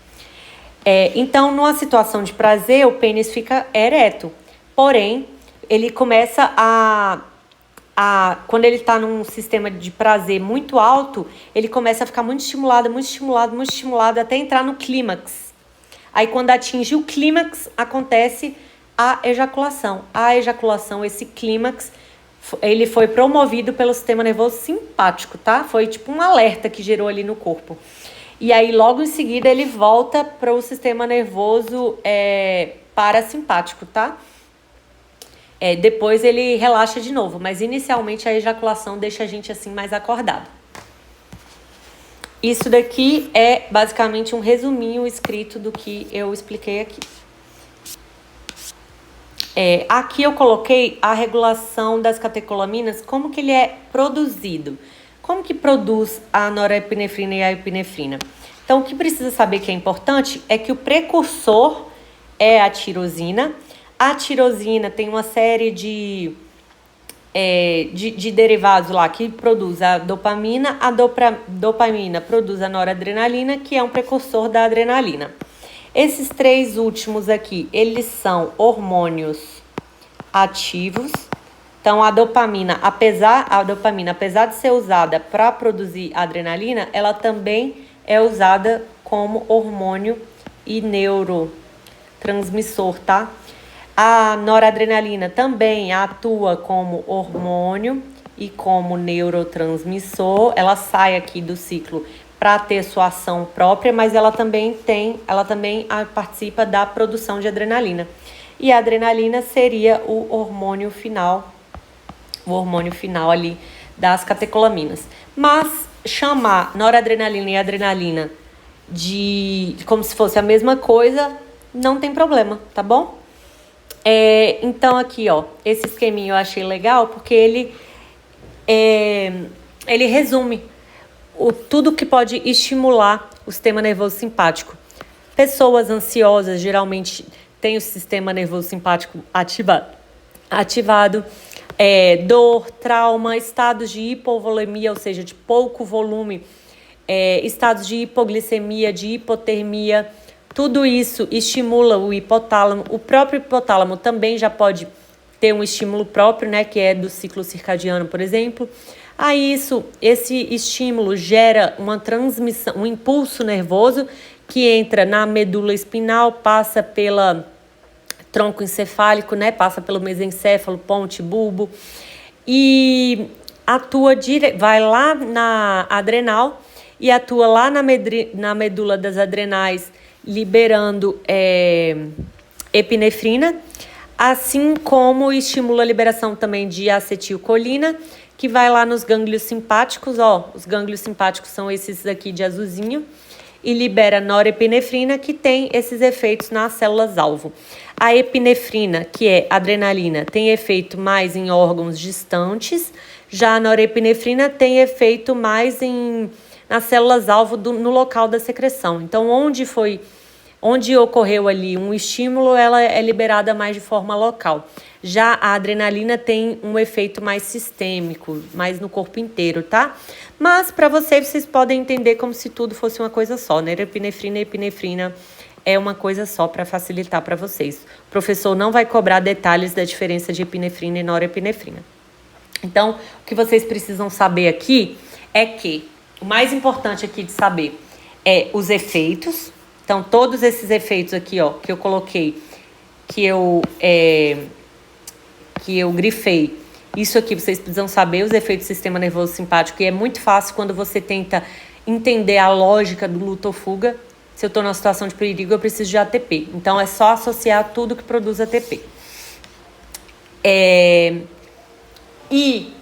[SPEAKER 1] Então, numa situação de prazer, o pênis fica ereto. Porém, ele começa quando ele está num sistema de prazer muito alto, ele começa a ficar muito estimulado, muito estimulado, muito estimulado, até entrar no clímax. Aí, quando atinge o clímax, acontece a ejaculação. A ejaculação, esse clímax, ele foi promovido pelo sistema nervoso simpático, tá? Foi tipo um alerta que gerou ali no corpo. E aí, logo em seguida, ele volta para o sistema nervoso parasimpático, tá? Depois ele relaxa de novo, mas inicialmente a ejaculação deixa a gente assim mais acordado. Isso daqui é basicamente um resuminho escrito do que eu expliquei aqui. Aqui eu coloquei a regulação das catecolaminas, como que ele é produzido. Como que produz a norepinefrina e a epinefrina? Então, o que precisa saber que é importante é que o precursor é a tirosina. A tirosina tem uma série de derivados lá que produz a dopamina. A dopamina produz a noradrenalina, que é um precursor da adrenalina. Esses três últimos aqui, eles são hormônios ativos. Então, a dopamina, apesar de ser usada para produzir adrenalina, ela também é usada como hormônio e neurotransmissor, tá? A noradrenalina também atua como hormônio e como neurotransmissor. Ela sai aqui do ciclo para ter sua ação própria, mas ela também participa da produção de adrenalina. E a adrenalina seria o hormônio final ali das catecolaminas. Mas chamar noradrenalina e adrenalina de como se fosse a mesma coisa, não tem problema, tá bom? Então aqui, ó, esse esqueminha eu achei legal porque ele resume tudo que pode estimular o sistema nervoso simpático. Pessoas ansiosas geralmente têm o sistema nervoso simpático ativado. Dor, trauma, estados de hipovolemia, ou seja, de pouco volume, estados de hipoglicemia, de hipotermia. Tudo isso estimula o hipotálamo. O próprio hipotálamo também já pode ter um estímulo próprio, né, que é do ciclo circadiano, por exemplo. Aí esse estímulo gera uma transmissão, um impulso nervoso que entra na medula espinal, passa pela tronco encefálico, né, passa pelo mesencéfalo, ponte, bulbo e vai lá na adrenal e atua lá na medula das adrenais, liberando epinefrina, assim como estimula a liberação também de acetilcolina, que vai lá nos gânglios simpáticos, os gânglios simpáticos são esses aqui de azulzinho, e libera norepinefrina, que tem esses efeitos nas células-alvo. A epinefrina, que é adrenalina, tem efeito mais em órgãos distantes, já a norepinefrina tem efeito mais nas células-alvo no local da secreção. Então, onde ocorreu ali um estímulo, ela é liberada mais de forma local. Já a adrenalina tem um efeito mais sistêmico, mais no corpo inteiro, tá? Mas para vocês podem entender como se tudo fosse uma coisa só, né? Norepinefrina e epinefrina é uma coisa só para facilitar para vocês. O professor não vai cobrar detalhes da diferença de epinefrina e norepinefrina. Então, o que vocês precisam saber aqui é que o mais importante aqui de saber é os efeitos. Então, todos esses efeitos aqui, ó, que eu coloquei, que eu grifei, isso aqui vocês precisam saber, os efeitos do sistema nervoso simpático, e é muito fácil quando você tenta entender a lógica do luta ou fuga. Se eu estou numa situação de perigo, eu preciso de ATP. Então, é só associar tudo que produz ATP. E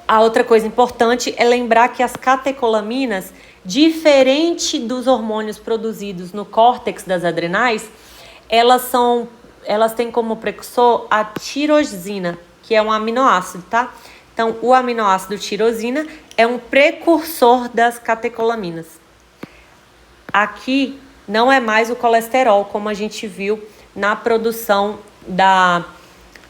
[SPEAKER 1] a outra coisa importante é lembrar que as catecolaminas, diferente dos hormônios produzidos no córtex das adrenais, elas têm como precursor a tirosina, que é um aminoácido, tá? Então, o aminoácido tirosina é um precursor das catecolaminas. Aqui não é mais o colesterol, como a gente viu na produção da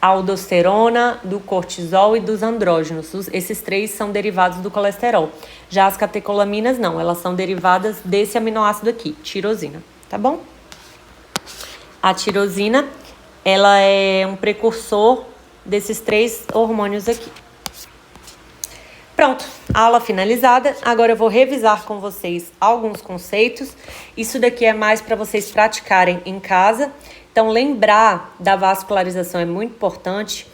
[SPEAKER 1] aldosterona, do cortisol e dos andrógenos. Esses três são derivados do colesterol. Já as catecolaminas não, elas são derivadas desse aminoácido aqui, tirosina, tá bom? A tirosina, ela é um precursor desses três hormônios aqui. Pronto, aula finalizada. Agora eu vou revisar com vocês alguns conceitos. Isso daqui é mais para vocês praticarem em casa. Então, lembrar da vascularização é muito importante.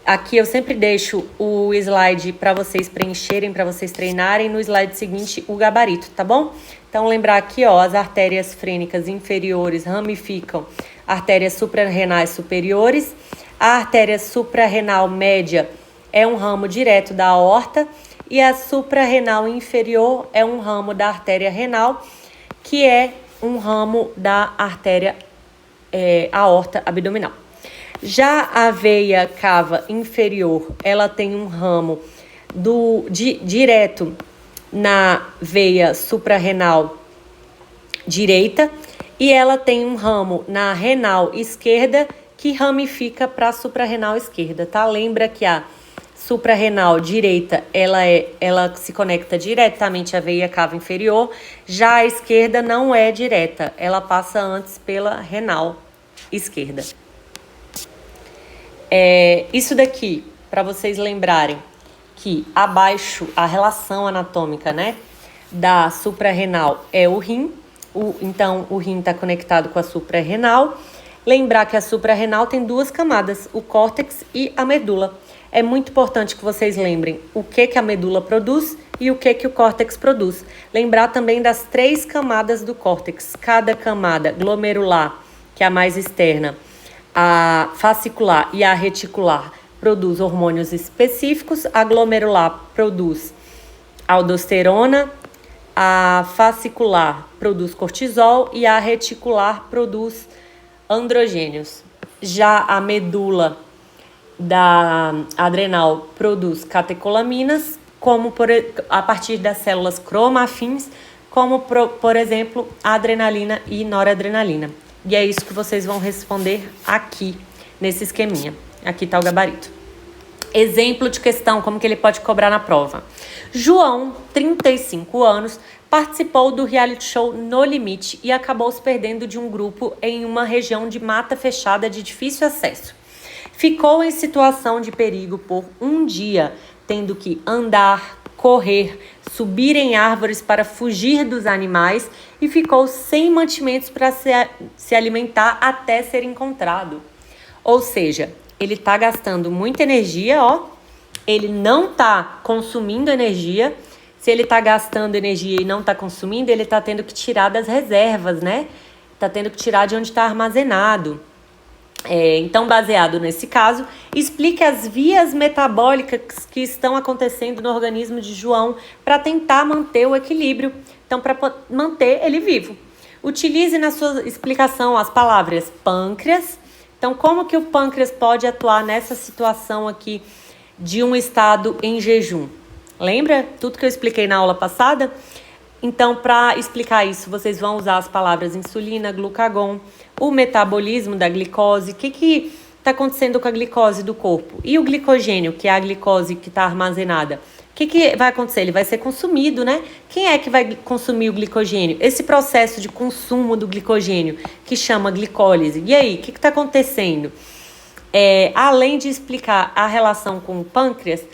[SPEAKER 1] Aqui eu sempre deixo o slide para vocês preencherem, para vocês treinarem. No slide seguinte, o gabarito, tá bom? Então, lembrar aqui, ó, as artérias frênicas inferiores ramificam artérias suprarrenais superiores. A artéria suprarrenal média é um ramo direto da aorta e a suprarrenal inferior é um ramo da artéria renal, que é um ramo da artéria aorta abdominal. Já a veia cava inferior, ela tem um ramo direto na veia suprarrenal direita e ela tem um ramo na renal esquerda que ramifica para a suprarrenal esquerda, tá? Lembra que a suprarrenal direita, ela se conecta diretamente à veia cava inferior, já a esquerda não é direta, ela passa antes pela renal esquerda. Isso daqui, para vocês lembrarem que abaixo a relação anatômica, né, da suprarrenal é o rim, então o rim está conectado com a suprarrenal. Lembrar que a suprarrenal tem duas camadas, o córtex e a medula. É muito importante que vocês lembrem o que a medula produz e o que o córtex produz. Lembrar também das três camadas do córtex. Cada camada glomerular, que é a mais externa, a fascicular e a reticular, produz hormônios específicos. A glomerular produz aldosterona, a fascicular produz cortisol e a reticular produz androgênios. Já a medula da adrenal produz catecolaminas, como a partir das células cromafins, como por exemplo a adrenalina e noradrenalina. E é isso que vocês vão responder aqui nesse esqueminha. Aqui está o gabarito. Exemplo de questão, como que ele pode cobrar na prova. João, 35 anos, participou do reality show No Limite e acabou se perdendo de um grupo em uma região de mata fechada de difícil acesso. Ficou em situação de perigo por um dia, tendo que andar, correr, subir em árvores para fugir dos animais e ficou sem mantimentos para se alimentar até ser encontrado. Ou seja, ele está gastando muita energia, ó. Ele não está consumindo energia. Se ele está gastando energia e não está consumindo, ele está tendo que tirar das reservas, né? Está tendo que tirar de onde está armazenado. Então, baseado nesse caso, explique as vias metabólicas que estão acontecendo no organismo de João para tentar manter o equilíbrio, então para manter ele vivo. Utilize na sua explicação as palavras pâncreas. Então, como que o pâncreas pode atuar nessa situação aqui de um estado em jejum? Lembra tudo que eu expliquei na aula passada? Então, para explicar isso, vocês vão usar as palavras insulina, glucagon, o metabolismo da glicose, o que está acontecendo com a glicose do corpo? E o glicogênio, que é a glicose que está armazenada, o que vai acontecer? Ele vai ser consumido, né? Quem é que vai consumir o glicogênio? Esse processo de consumo do glicogênio, que chama glicólise. E aí, o que está acontecendo? Além de explicar a relação com o pâncreas,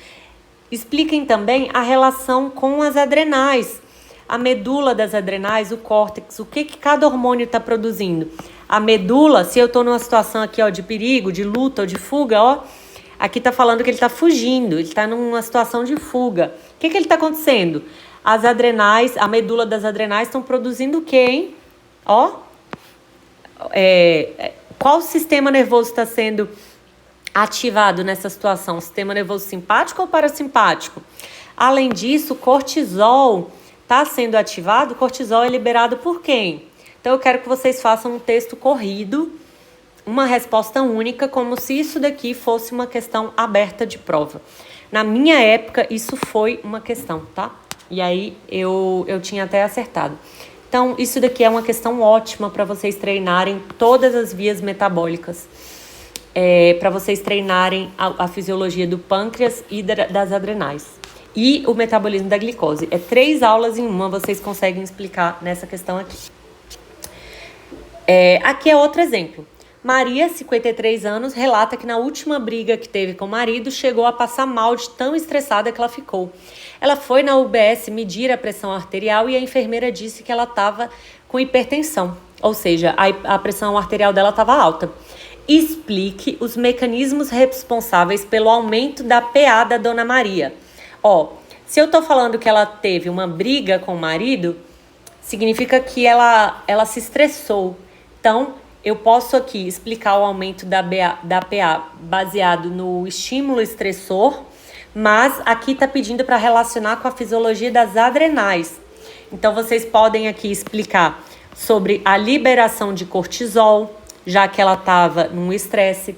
[SPEAKER 1] expliquem também a relação com as adrenais. A medula das adrenais, o córtex, o que cada hormônio está produzindo. A medula, se eu estou numa situação aqui, ó, de perigo, de luta ou de fuga, ó, aqui está falando que ele está fugindo, ele está numa situação de fuga. O que ele está acontecendo? As adrenais, a medula das adrenais estão produzindo o quê, hein? Ó, qual sistema nervoso está sendo ativado nessa situação? Sistema nervoso simpático ou parasimpático? Além disso, o cortisol está sendo ativado. O cortisol é liberado por quem? Então, eu quero que vocês façam um texto corrido, uma resposta única, como se isso daqui fosse uma questão aberta de prova. Na minha época, isso foi uma questão, tá? E aí eu tinha até acertado. Então, isso daqui é uma questão ótima para vocês treinarem todas as vias metabólicas. Para vocês treinarem a fisiologia do pâncreas e das adrenais. E o metabolismo da glicose. 3 aulas em uma, vocês conseguem explicar nessa questão aqui. Aqui é outro exemplo. Maria, 53 anos, relata que na última briga que teve com o marido, chegou a passar mal de tão estressada que ela ficou. Ela foi na UBS medir a pressão arterial e a enfermeira disse que ela estava com hipertensão. Ou seja, a pressão arterial dela estava alta. Explique os mecanismos responsáveis pelo aumento da PA da Dona Maria. Se eu tô falando que ela teve uma briga com o marido, significa que ela se estressou. Então, eu posso aqui explicar o aumento da PA baseado no estímulo estressor, mas aqui está pedindo para relacionar com a fisiologia das adrenais. Então, vocês podem aqui explicar sobre a liberação de cortisol, já que ela estava num estresse,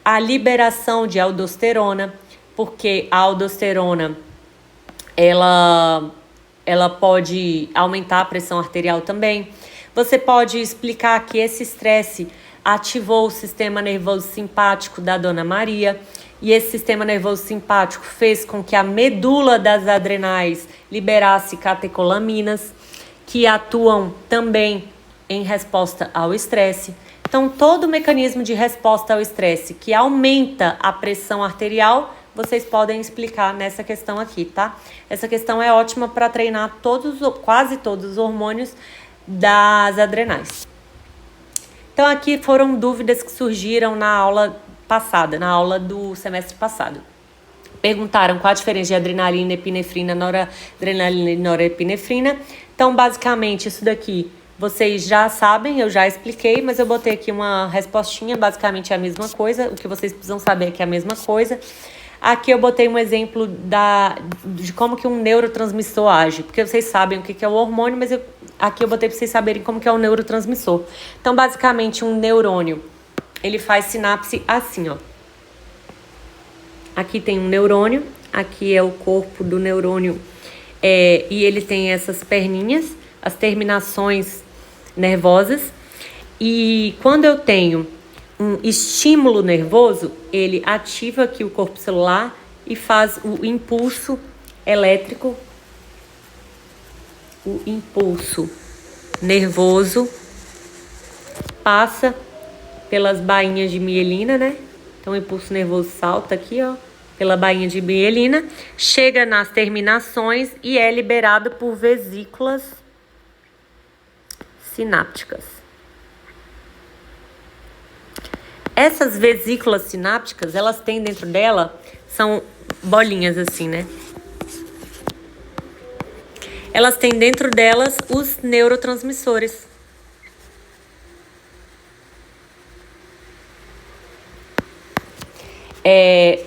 [SPEAKER 1] a liberação de aldosterona, porque a aldosterona, ela pode aumentar a pressão arterial também. Você pode explicar que esse estresse ativou o sistema nervoso simpático da Dona Maria e esse sistema nervoso simpático fez com que a medula das adrenais liberasse catecolaminas, que atuam também em resposta ao estresse. Então, todo o mecanismo de resposta ao estresse que aumenta a pressão arterial, vocês podem explicar nessa questão aqui, tá? Essa questão é ótima para treinar quase todos os hormônios das adrenais. Então, aqui foram dúvidas que surgiram na aula passada, na aula do semestre passado. Perguntaram qual a diferença de adrenalina, epinefrina, noradrenalina e norepinefrina. Então, basicamente, isso daqui vocês já sabem, eu já expliquei, mas eu botei aqui uma respostinha, basicamente é a mesma coisa, o que vocês precisam saber é que é a mesma coisa. Aqui eu botei um exemplo de como que um neurotransmissor age, porque vocês sabem o que é o hormônio, mas aqui eu botei para vocês saberem como que é o neurotransmissor. Então, basicamente, um neurônio, ele faz sinapse assim, ó. Aqui tem um neurônio, aqui é o corpo do neurônio, e ele tem essas perninhas, as terminações nervosas, e quando eu tenho um estímulo nervoso, ele ativa aqui o corpo celular e faz o impulso elétrico, o impulso nervoso passa pelas bainhas de mielina, né? Então o impulso nervoso salta aqui, ó, pela bainha de mielina, chega nas terminações e é liberado por vesículas sinápticas. Essas vesículas sinápticas, elas têm dentro dela, são bolinhas assim, né? Elas têm dentro delas os neurotransmissores.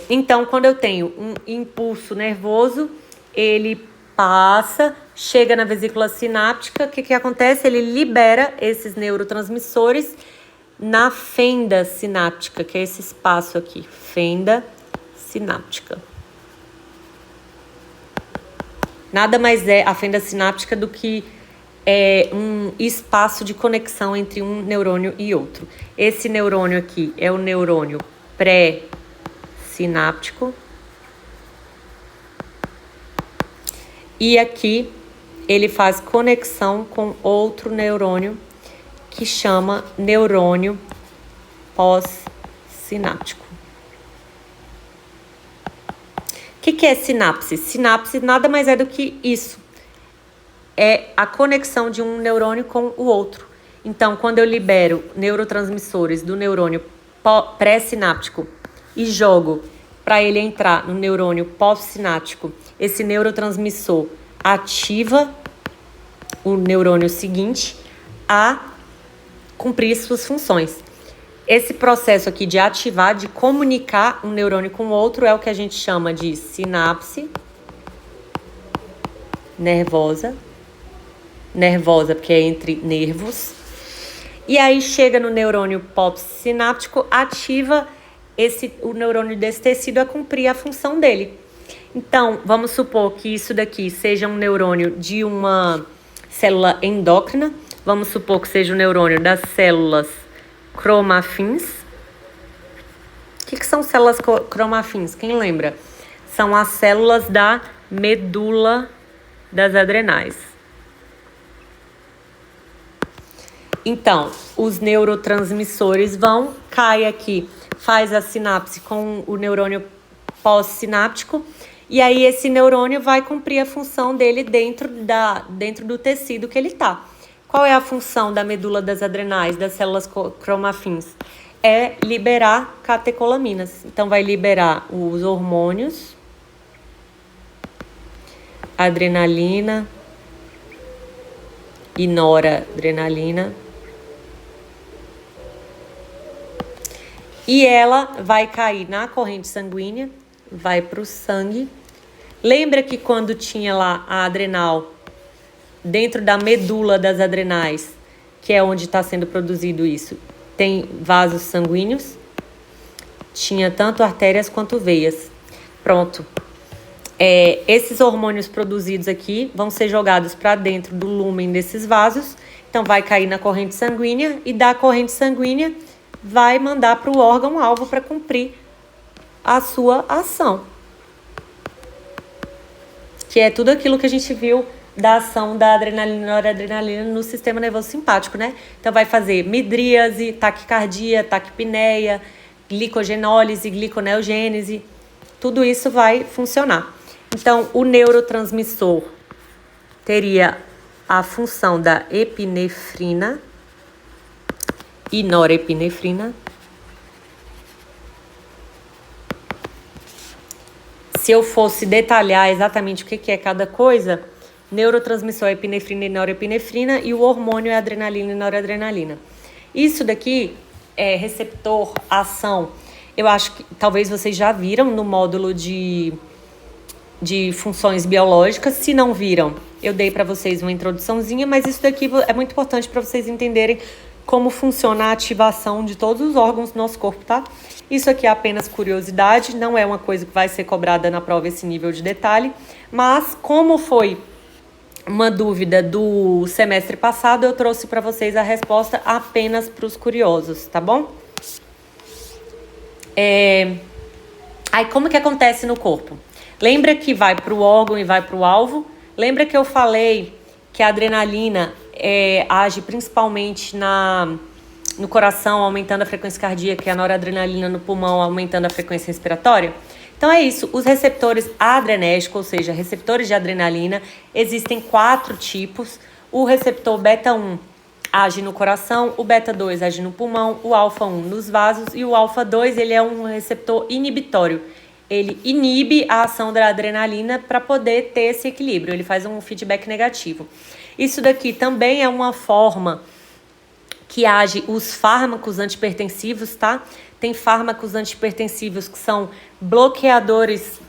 [SPEAKER 1] Então, quando eu tenho um impulso nervoso, ele passa, chega na vesícula sináptica, o que acontece? Ele libera esses neurotransmissores na fenda sináptica, que é esse espaço aqui, fenda sináptica. Nada mais é a fenda sináptica do que um espaço de conexão entre um neurônio e outro. Esse neurônio aqui é o neurônio pré-sináptico. E aqui ele faz conexão com outro neurônio que chama neurônio pós-sináptico. O que é sinapse? Sinapse nada mais é do que isso. É a conexão de um neurônio com o outro. Então, quando eu libero neurotransmissores do neurônio pré-sináptico e jogo para ele entrar no neurônio pós-sináptico, esse neurotransmissor ativa o neurônio seguinte a cumprir suas funções. Esse processo aqui de ativar, de comunicar um neurônio com o outro é o que a gente chama de sinapse nervosa. Nervosa porque é entre nervos. E aí chega no neurônio pós-sináptico, ativa o neurônio desse tecido a cumprir a função dele. Então, vamos supor que isso daqui seja um neurônio de uma célula endócrina. Vamos supor que seja o neurônio das células cromafins. O que são células cromafins? Quem lembra? São as células da medula das adrenais. Então, os neurotransmissores cai aqui, faz a sinapse com o neurônio pós-sináptico, e aí esse neurônio vai cumprir a função dele dentro do tecido que ele está. Qual é a função da medula das adrenais, das células cromafins? É liberar catecolaminas. Então, vai liberar os hormônios, adrenalina e noradrenalina. E ela vai cair na corrente sanguínea, vai para o sangue. Lembra que quando tinha lá a adrenal dentro da medula das adrenais, que é onde está sendo produzido isso, tem vasos sanguíneos, tinha tanto artérias quanto veias. Pronto. Esses hormônios produzidos aqui vão ser jogados para dentro do lúmen desses vasos, então vai cair na corrente sanguínea e da corrente sanguínea vai mandar para o órgão-alvo para cumprir a sua ação. Que é tudo aquilo que a gente viu da ação da adrenalina e noradrenalina no sistema nervoso simpático, né? Então vai fazer midríase, taquicardia, taquipneia, glicogenólise, gliconeogênese, tudo isso vai funcionar. Então, o neurotransmissor teria a função da epinefrina e norepinefrina. Se eu fosse detalhar exatamente o que é cada coisa, neurotransmissor é epinefrina e norepinefrina e o hormônio é adrenalina e noradrenalina. Isso daqui é receptor, ação. Eu acho que talvez vocês já viram no módulo de funções biológicas. Se não viram, eu dei para vocês uma introduçãozinha, mas isso daqui é muito importante para vocês entenderem como funciona a ativação de todos os órgãos do nosso corpo, tá? Isso aqui é apenas curiosidade, não é uma coisa que vai ser cobrada na prova esse nível de detalhe, mas como foi uma dúvida do semestre passado, eu trouxe para vocês a resposta apenas para os curiosos, tá bom? Aí como que acontece no corpo? Lembra que vai para o órgão e vai para o alvo? Lembra que eu falei que a adrenalina age principalmente no coração, aumentando a frequência cardíaca, e a noradrenalina no pulmão, aumentando a frequência respiratória? Então é isso, os receptores adrenérgicos, ou seja, receptores de adrenalina, existem 4 tipos. O receptor beta-1 age no coração, o beta-2 age no pulmão, o alfa-1 nos vasos e o alfa-2 ele é um receptor inibitório. Ele inibe a ação da adrenalina para poder ter esse equilíbrio, ele faz um feedback negativo. Isso daqui também é uma forma que age os fármacos antipertensivos, tá? Tem fármacos antipertensivos que são bloqueadores,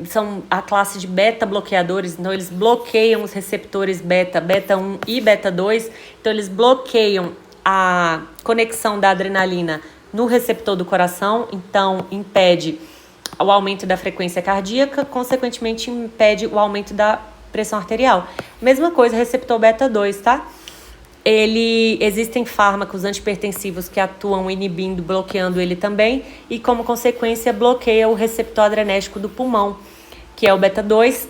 [SPEAKER 1] são a classe de beta-bloqueadores, então eles bloqueiam os receptores beta-1 e beta-2, então eles bloqueiam a conexão da adrenalina no receptor do coração, então impede o aumento da frequência cardíaca, consequentemente impede o aumento da pressão arterial. Mesma coisa, receptor beta-2, tá? Existem fármacos antipertensivos que atuam inibindo, bloqueando ele também, e como consequência bloqueia o receptor adrenérgico do pulmão, que é o beta-2,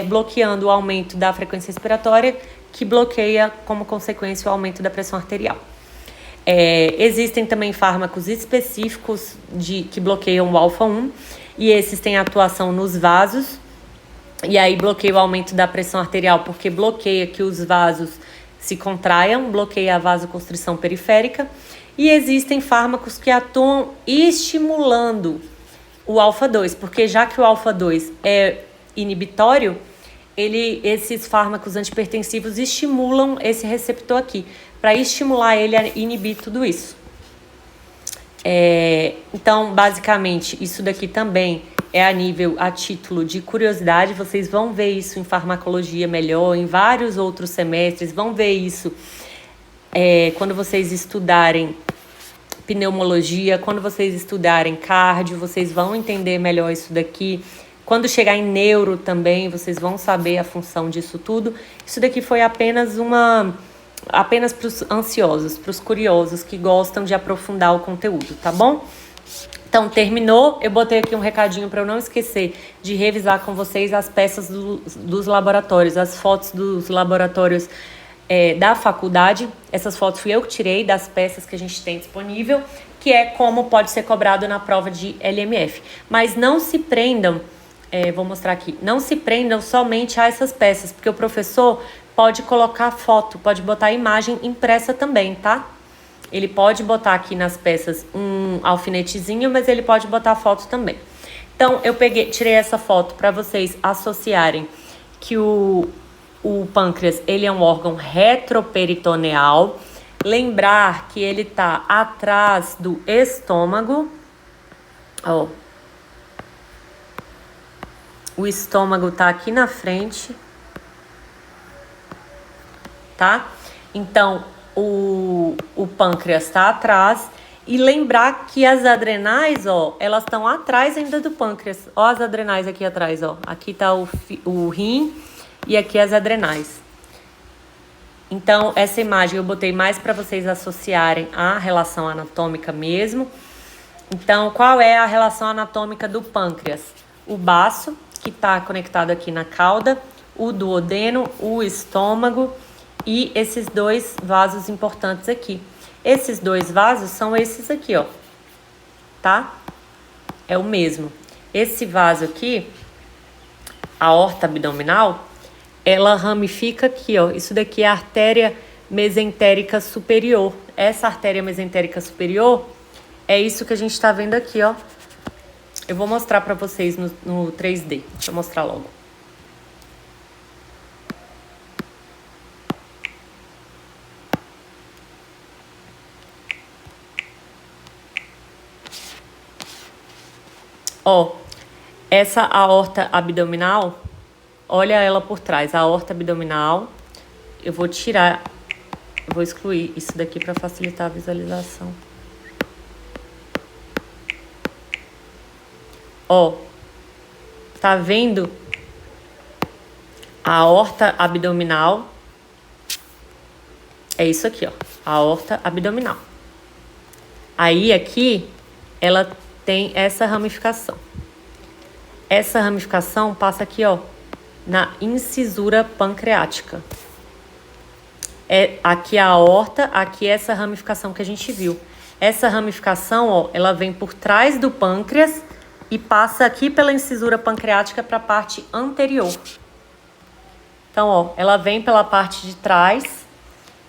[SPEAKER 1] bloqueando o aumento da frequência respiratória, que bloqueia como consequência o aumento da pressão arterial. Existem também fármacos específicos que bloqueiam o alfa-1, e esses têm atuação nos vasos, e aí bloqueia o aumento da pressão arterial, porque bloqueia que os vasos se contraiam, bloqueia a vasoconstrição periférica. E existem fármacos que atuam estimulando o alfa-2, porque já que o alfa-2 é inibitório, esses fármacos antipertensivos estimulam esse receptor aqui, para estimular ele a inibir tudo isso. Então, basicamente, isso daqui também é a título de curiosidade. Vocês vão ver isso em farmacologia melhor, em vários outros semestres, vão ver isso quando vocês estudarem pneumologia, quando vocês estudarem cardio, vocês vão entender melhor isso daqui. Quando chegar em neuro também, vocês vão saber a função disso tudo. Isso daqui foi apenas para os ansiosos, para os curiosos que gostam de aprofundar o conteúdo, tá bom? Então, terminou. Eu botei aqui um recadinho para eu não esquecer de revisar com vocês as peças dos laboratórios, as fotos dos laboratórios da faculdade. Essas fotos fui eu que tirei das peças que a gente tem disponível, que é como pode ser cobrado na prova de LMF. Mas não se prendam, vou mostrar aqui, não se prendam somente a essas peças, porque o professor pode colocar foto, pode botar imagem impressa também, tá? Ele pode botar aqui nas peças um alfinetezinho, mas ele pode botar foto também. Então, eu tirei essa foto para vocês associarem que o pâncreas, ele é um órgão retroperitoneal. Lembrar que ele tá atrás do estômago. Ó. O estômago tá aqui na frente. Tá? Então, o pâncreas tá atrás. E lembrar que as adrenais, ó, elas estão atrás ainda do pâncreas. Ó as adrenais aqui atrás, ó. Aqui tá o rim e aqui as adrenais. Então, essa imagem eu botei mais para vocês associarem à relação anatômica mesmo. Então, qual é a relação anatômica do pâncreas? O baço, que está conectado aqui na cauda, o duodeno, o estômago e esses dois vasos importantes aqui. Esses dois vasos são esses aqui, ó, tá? É o mesmo. Esse vaso aqui, a aorta abdominal, ela ramifica aqui, ó. Isso daqui é a artéria mesentérica superior. Essa artéria mesentérica superior é isso que a gente tá vendo aqui, ó. Eu vou mostrar pra vocês no 3D. Deixa eu mostrar logo. Ó, essa aorta abdominal, olha ela por trás, a aorta abdominal. Eu vou tirar, vou excluir isso daqui para facilitar a visualização. Ó, tá vendo a aorta abdominal? É isso aqui, ó, a aorta abdominal. Aí aqui ela tem essa ramificação. Essa ramificação passa aqui, ó, na incisura pancreática. Aqui a aorta, aqui essa ramificação que a gente viu. Essa ramificação, ó, ela vem por trás do pâncreas e passa aqui pela incisura pancreática para a parte anterior. Então, ó, ela vem pela parte de trás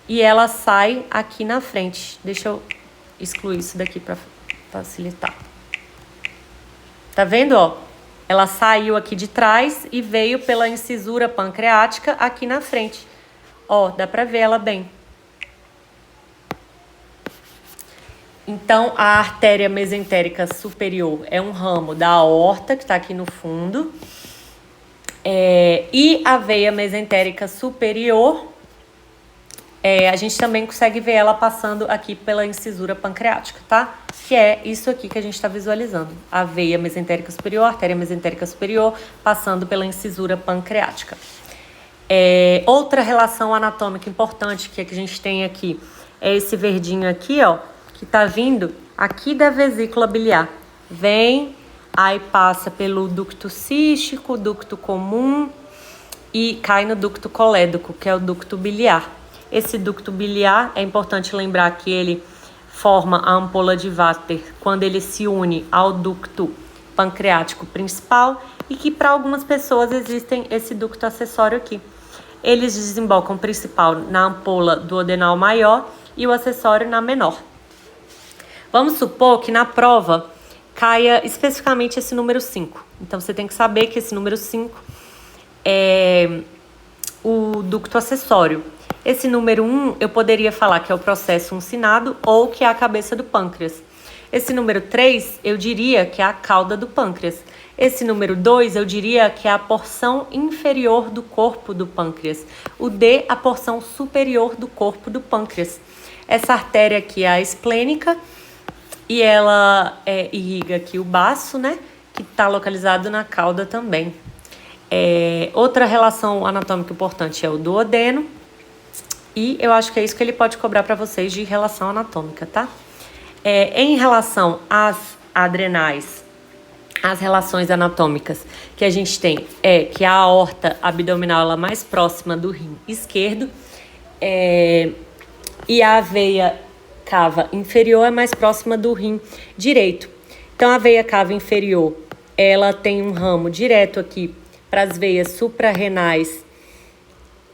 [SPEAKER 1] e ela sai aqui na frente. Deixa eu excluir isso daqui para facilitar. Tá vendo, ó? Ela saiu aqui de trás e veio pela incisura pancreática aqui na frente. Ó, dá pra ver ela bem. Então, a artéria mesentérica superior é um ramo da aorta, que tá aqui no fundo. E a veia mesentérica superior, a gente também consegue ver ela passando aqui pela incisura pancreática, tá? Que é isso aqui que a gente tá visualizando. A veia mesentérica superior, a artéria mesentérica superior, passando pela incisura pancreática. Outra relação anatômica importante que a gente tem aqui é esse verdinho aqui, ó, que tá vindo aqui da vesícula biliar. Vem, aí passa pelo ducto cístico, ducto comum e cai no ducto colédoco, que é o ducto biliar. Esse ducto biliar, é importante lembrar que ele forma a ampola de Vater quando ele se une ao ducto pancreático principal e que para algumas pessoas existem esse ducto acessório aqui. Eles desembocam o principal na ampola duodenal maior e o acessório na menor. Vamos supor que na prova caia especificamente esse número 5. Então, você tem que saber que esse número 5 é o ducto acessório. Esse número 1, eu poderia falar que é o processo uncinado ou que é a cabeça do pâncreas. Esse número 3, eu diria que é a cauda do pâncreas. Esse número 2, eu diria que é a porção inferior do corpo do pâncreas. O D, a porção superior do corpo do pâncreas. Essa artéria aqui é a esplênica e ela irriga aqui o baço, né? Que está localizado na cauda também. Outra relação anatômica importante é o duodeno. E eu acho que é isso que ele pode cobrar para vocês de relação anatômica, tá? Em relação às adrenais, as relações anatômicas que a gente tem que a aorta abdominal ela é mais próxima do rim esquerdo e a veia cava inferior é mais próxima do rim direito. Então, a veia cava inferior, ela tem um ramo direto aqui para as veias suprarrenais,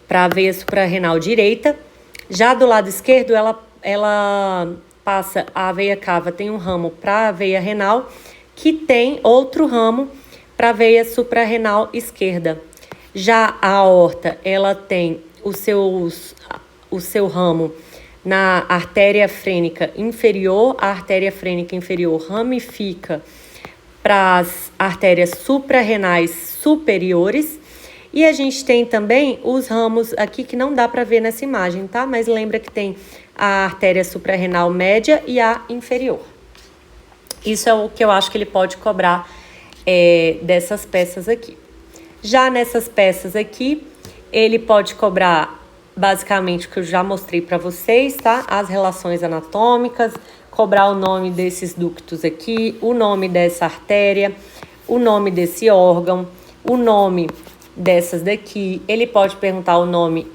[SPEAKER 1] para a veia suprarrenal direita. Já do lado esquerdo, ela passa, a veia cava tem um ramo para a veia renal, que tem outro ramo para a veia suprarrenal esquerda. Já a aorta, ela tem o seu ramo na artéria frênica inferior. A artéria frênica inferior ramifica para as artérias suprarrenais superiores. E a gente tem também os ramos aqui que não dá para ver nessa imagem, tá? Mas lembra que tem a artéria suprarrenal média e a inferior. Isso é o que eu acho que ele pode cobrar dessas peças aqui. Já nessas peças aqui, ele pode cobrar basicamente o que eu já mostrei para vocês, tá? As relações anatômicas, cobrar o nome desses ductos aqui, o nome dessa artéria, o nome desse órgão, o nome dessas daqui. Ele pode perguntar o nome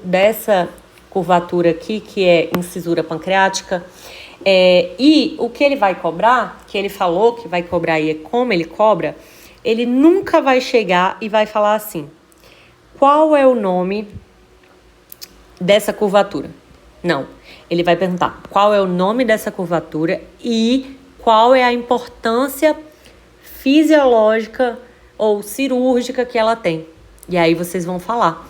[SPEAKER 1] dessa curvatura aqui, que é incisura pancreática. E o que ele vai cobrar, que ele falou que vai cobrar e é como ele cobra, ele nunca vai chegar e vai falar assim: qual é o nome dessa curvatura? Não. Ele vai perguntar qual é o nome dessa curvatura e qual é a importância fisiológica ou cirúrgica que ela tem. E aí vocês vão falar.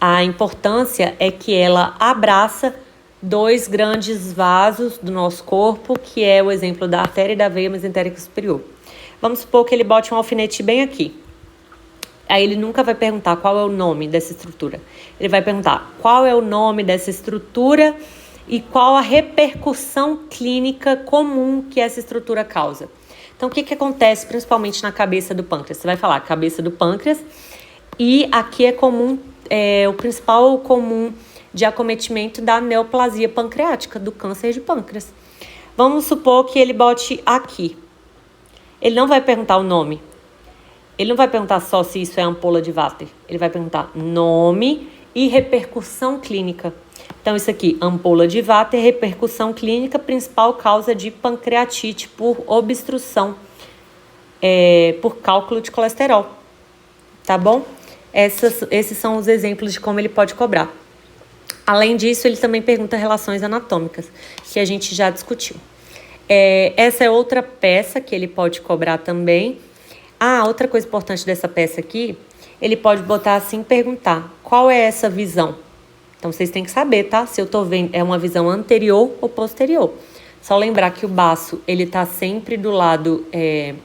[SPEAKER 1] A importância é que ela abraça 2 grandes vasos do nosso corpo, que é o exemplo da artéria e da veia mesentérica superior. Vamos supor que ele bote um alfinete bem aqui. Aí ele nunca vai perguntar qual é o nome dessa estrutura. Ele vai perguntar qual é o nome dessa estrutura e qual a repercussão clínica comum que essa estrutura causa. Então, o que acontece principalmente na cabeça do pâncreas? Você vai falar cabeça do pâncreas e aqui é comum, o principal comum de acometimento da neoplasia pancreática, do câncer de pâncreas. Vamos supor que ele bote aqui. Ele não vai perguntar o nome. Ele não vai perguntar só se isso é ampola de Vater. Ele vai perguntar nome e repercussão clínica. Então, isso aqui, ampola de Vater, repercussão clínica, principal causa de pancreatite por obstrução, por cálculo de colesterol. Tá bom? Esses são os exemplos de como ele pode cobrar. Além disso, ele também pergunta relações anatômicas, que a gente já discutiu. Essa é outra peça que ele pode cobrar também. Outra coisa importante dessa peça aqui, ele pode botar assim e perguntar: qual é essa visão? Então, vocês têm que saber, tá? Se eu tô vendo, é uma visão anterior ou posterior. Só lembrar que o baço, ele tá sempre do lado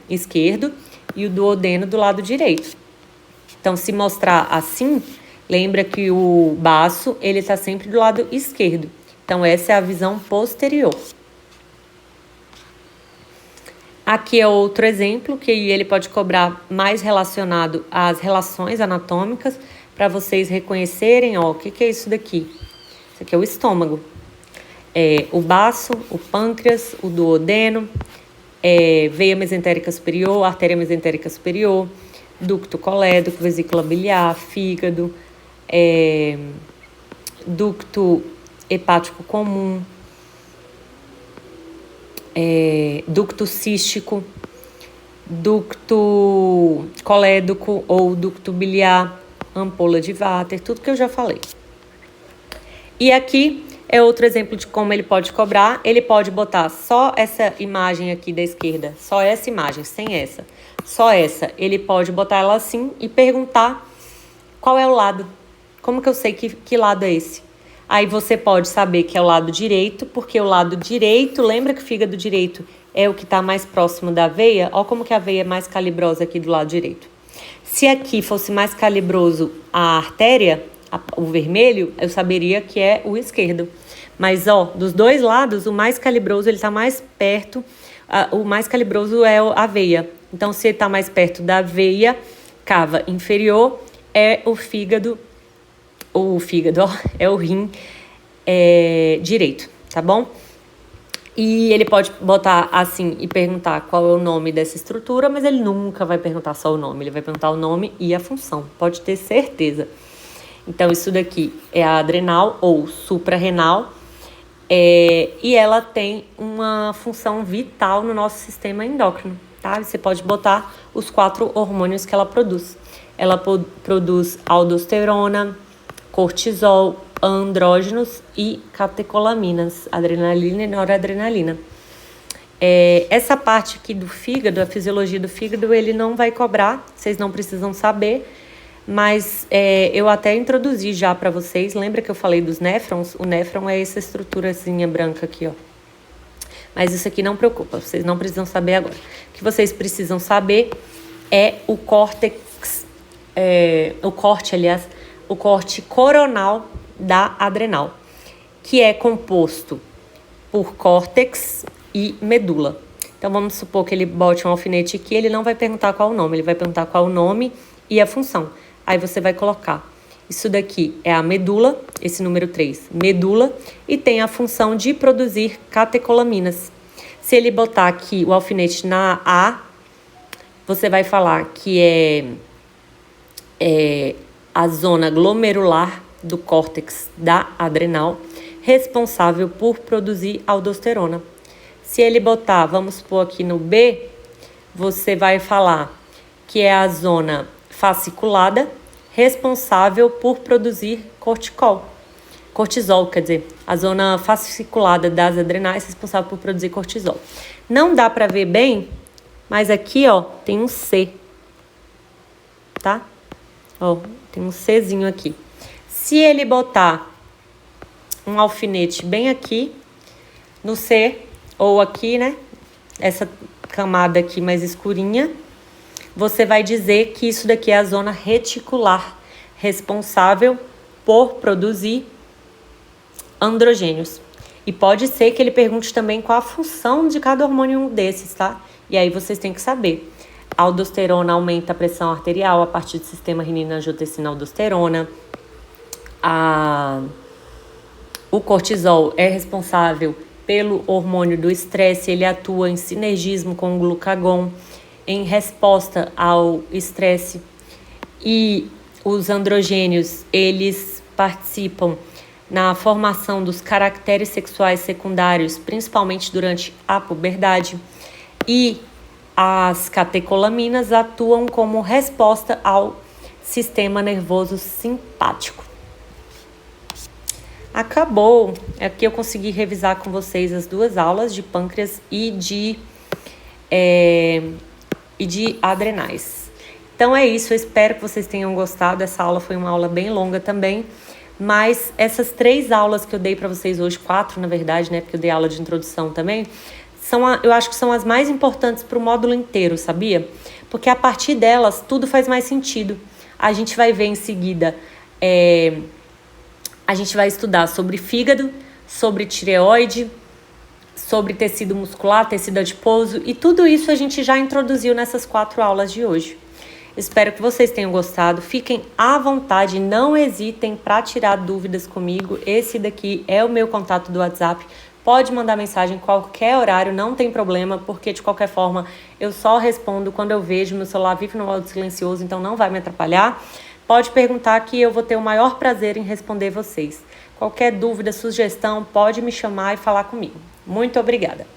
[SPEAKER 1] esquerdo e o duodeno do lado direito. Então, se mostrar assim, lembra que o baço, ele tá sempre do lado esquerdo. Então, essa é a visão posterior. Aqui é outro exemplo que ele pode cobrar mais relacionado às relações anatômicas, para vocês reconhecerem, o que é isso daqui? Isso aqui é o estômago. O baço, o pâncreas, o duodeno, veia mesentérica superior, artéria mesentérica superior, ducto colédoco, vesícula biliar, fígado, ducto hepático comum, ducto cístico, ducto colédoco ou ducto biliar, ampola de Vater, tudo que eu já falei. E aqui é outro exemplo de como ele pode cobrar. Ele pode botar só essa imagem aqui da esquerda, só essa imagem, sem essa, só essa. Ele pode botar ela assim e perguntar qual é o lado. Como que eu sei que lado é esse? Aí você pode saber que é o lado direito, porque o lado direito, lembra que o fígado direito é o que está mais próximo da veia? Olha como que a veia é mais calibrosa aqui do lado direito. Se aqui fosse mais calibroso a artéria, o vermelho, eu saberia que é o esquerdo. Mas, ó, dos dois lados, o mais calibroso, ele tá mais perto, o mais calibroso é a veia. Então, se ele tá mais perto da veia cava inferior, é o fígado, ó, é o rim direito, tá bom? E ele pode botar assim e perguntar qual é o nome dessa estrutura, mas ele nunca vai perguntar só o nome, ele vai perguntar o nome e a função, pode ter certeza. Então, isso daqui é a adrenal ou suprarrenal, e ela tem uma função vital no nosso sistema endócrino, tá? Você pode botar os 4 hormônios que ela produz. Ela produz aldosterona, cortisol, andrógenos e catecolaminas, adrenalina e noradrenalina. Essa parte aqui do fígado, a fisiologia do fígado, ele não vai cobrar, vocês não precisam saber, mas eu até introduzi já para vocês. Lembra que eu falei dos néfrons? O néfron é essa estruturazinha branca aqui, ó. Mas isso aqui não preocupa, vocês não precisam saber agora. O que vocês precisam saber é o córtex, o corte coronal da adrenal, que é composto por córtex e medula. Então, vamos supor que ele bote um alfinete aqui, ele não vai perguntar qual o nome, ele vai perguntar qual o nome e a função. Aí você vai colocar, isso daqui é a medula, esse número 3, medula, e tem a função de produzir catecolaminas. Se ele botar aqui o alfinete na A, você vai falar que é a zona glomerular do córtex da adrenal, responsável por produzir aldosterona. Se ele botar, vamos supor aqui no B, você vai falar que é a zona fasciculada, responsável por produzir cortisol, quer dizer, a zona fasciculada das adrenais responsável por produzir cortisol. Não dá para ver bem, mas aqui, ó, tem um C, tá? Ó, tem um Czinho aqui. Se ele botar um alfinete bem aqui, no C, ou aqui, né, essa camada aqui mais escurinha, você vai dizer que isso daqui é a zona reticular, responsável por produzir androgênios. E pode ser que ele pergunte também qual a função de cada hormônio desses, tá? E aí vocês têm que saber. A aldosterona aumenta a pressão arterial a partir do sistema renina-angiotensina-aldosterona. O cortisol é responsável pelo hormônio do estresse, ele atua em sinergismo com o glucagon, em resposta ao estresse. E os androgênios, eles participam na formação dos caracteres sexuais secundários, principalmente durante a puberdade. E as catecolaminas atuam como resposta ao sistema nervoso simpático. Acabou! Aqui eu consegui revisar com vocês as 2 aulas de pâncreas e de adrenais. Então é isso, eu espero que vocês tenham gostado. Essa aula foi uma aula bem longa também, mas essas 3 aulas que eu dei para vocês hoje, 4 na verdade, né, porque eu dei aula de introdução também, eu acho que são as mais importantes para o módulo inteiro, sabia? Porque a partir delas tudo faz mais sentido. A gente vai ver em seguida, a gente vai estudar sobre fígado, sobre tireoide, sobre tecido muscular, tecido adiposo, e tudo isso a gente já introduziu nessas 4 aulas de hoje. Espero que vocês tenham gostado. Fiquem à vontade, não hesitem para tirar dúvidas comigo. Esse daqui é o meu contato do WhatsApp. Pode mandar mensagem em qualquer horário, não tem problema, porque de qualquer forma eu só respondo quando eu vejo. Meu celular vive no modo silencioso, então não vai me atrapalhar. Pode perguntar que eu vou ter o maior prazer em responder vocês. Qualquer dúvida, sugestão, pode me chamar e falar comigo. Muito obrigada!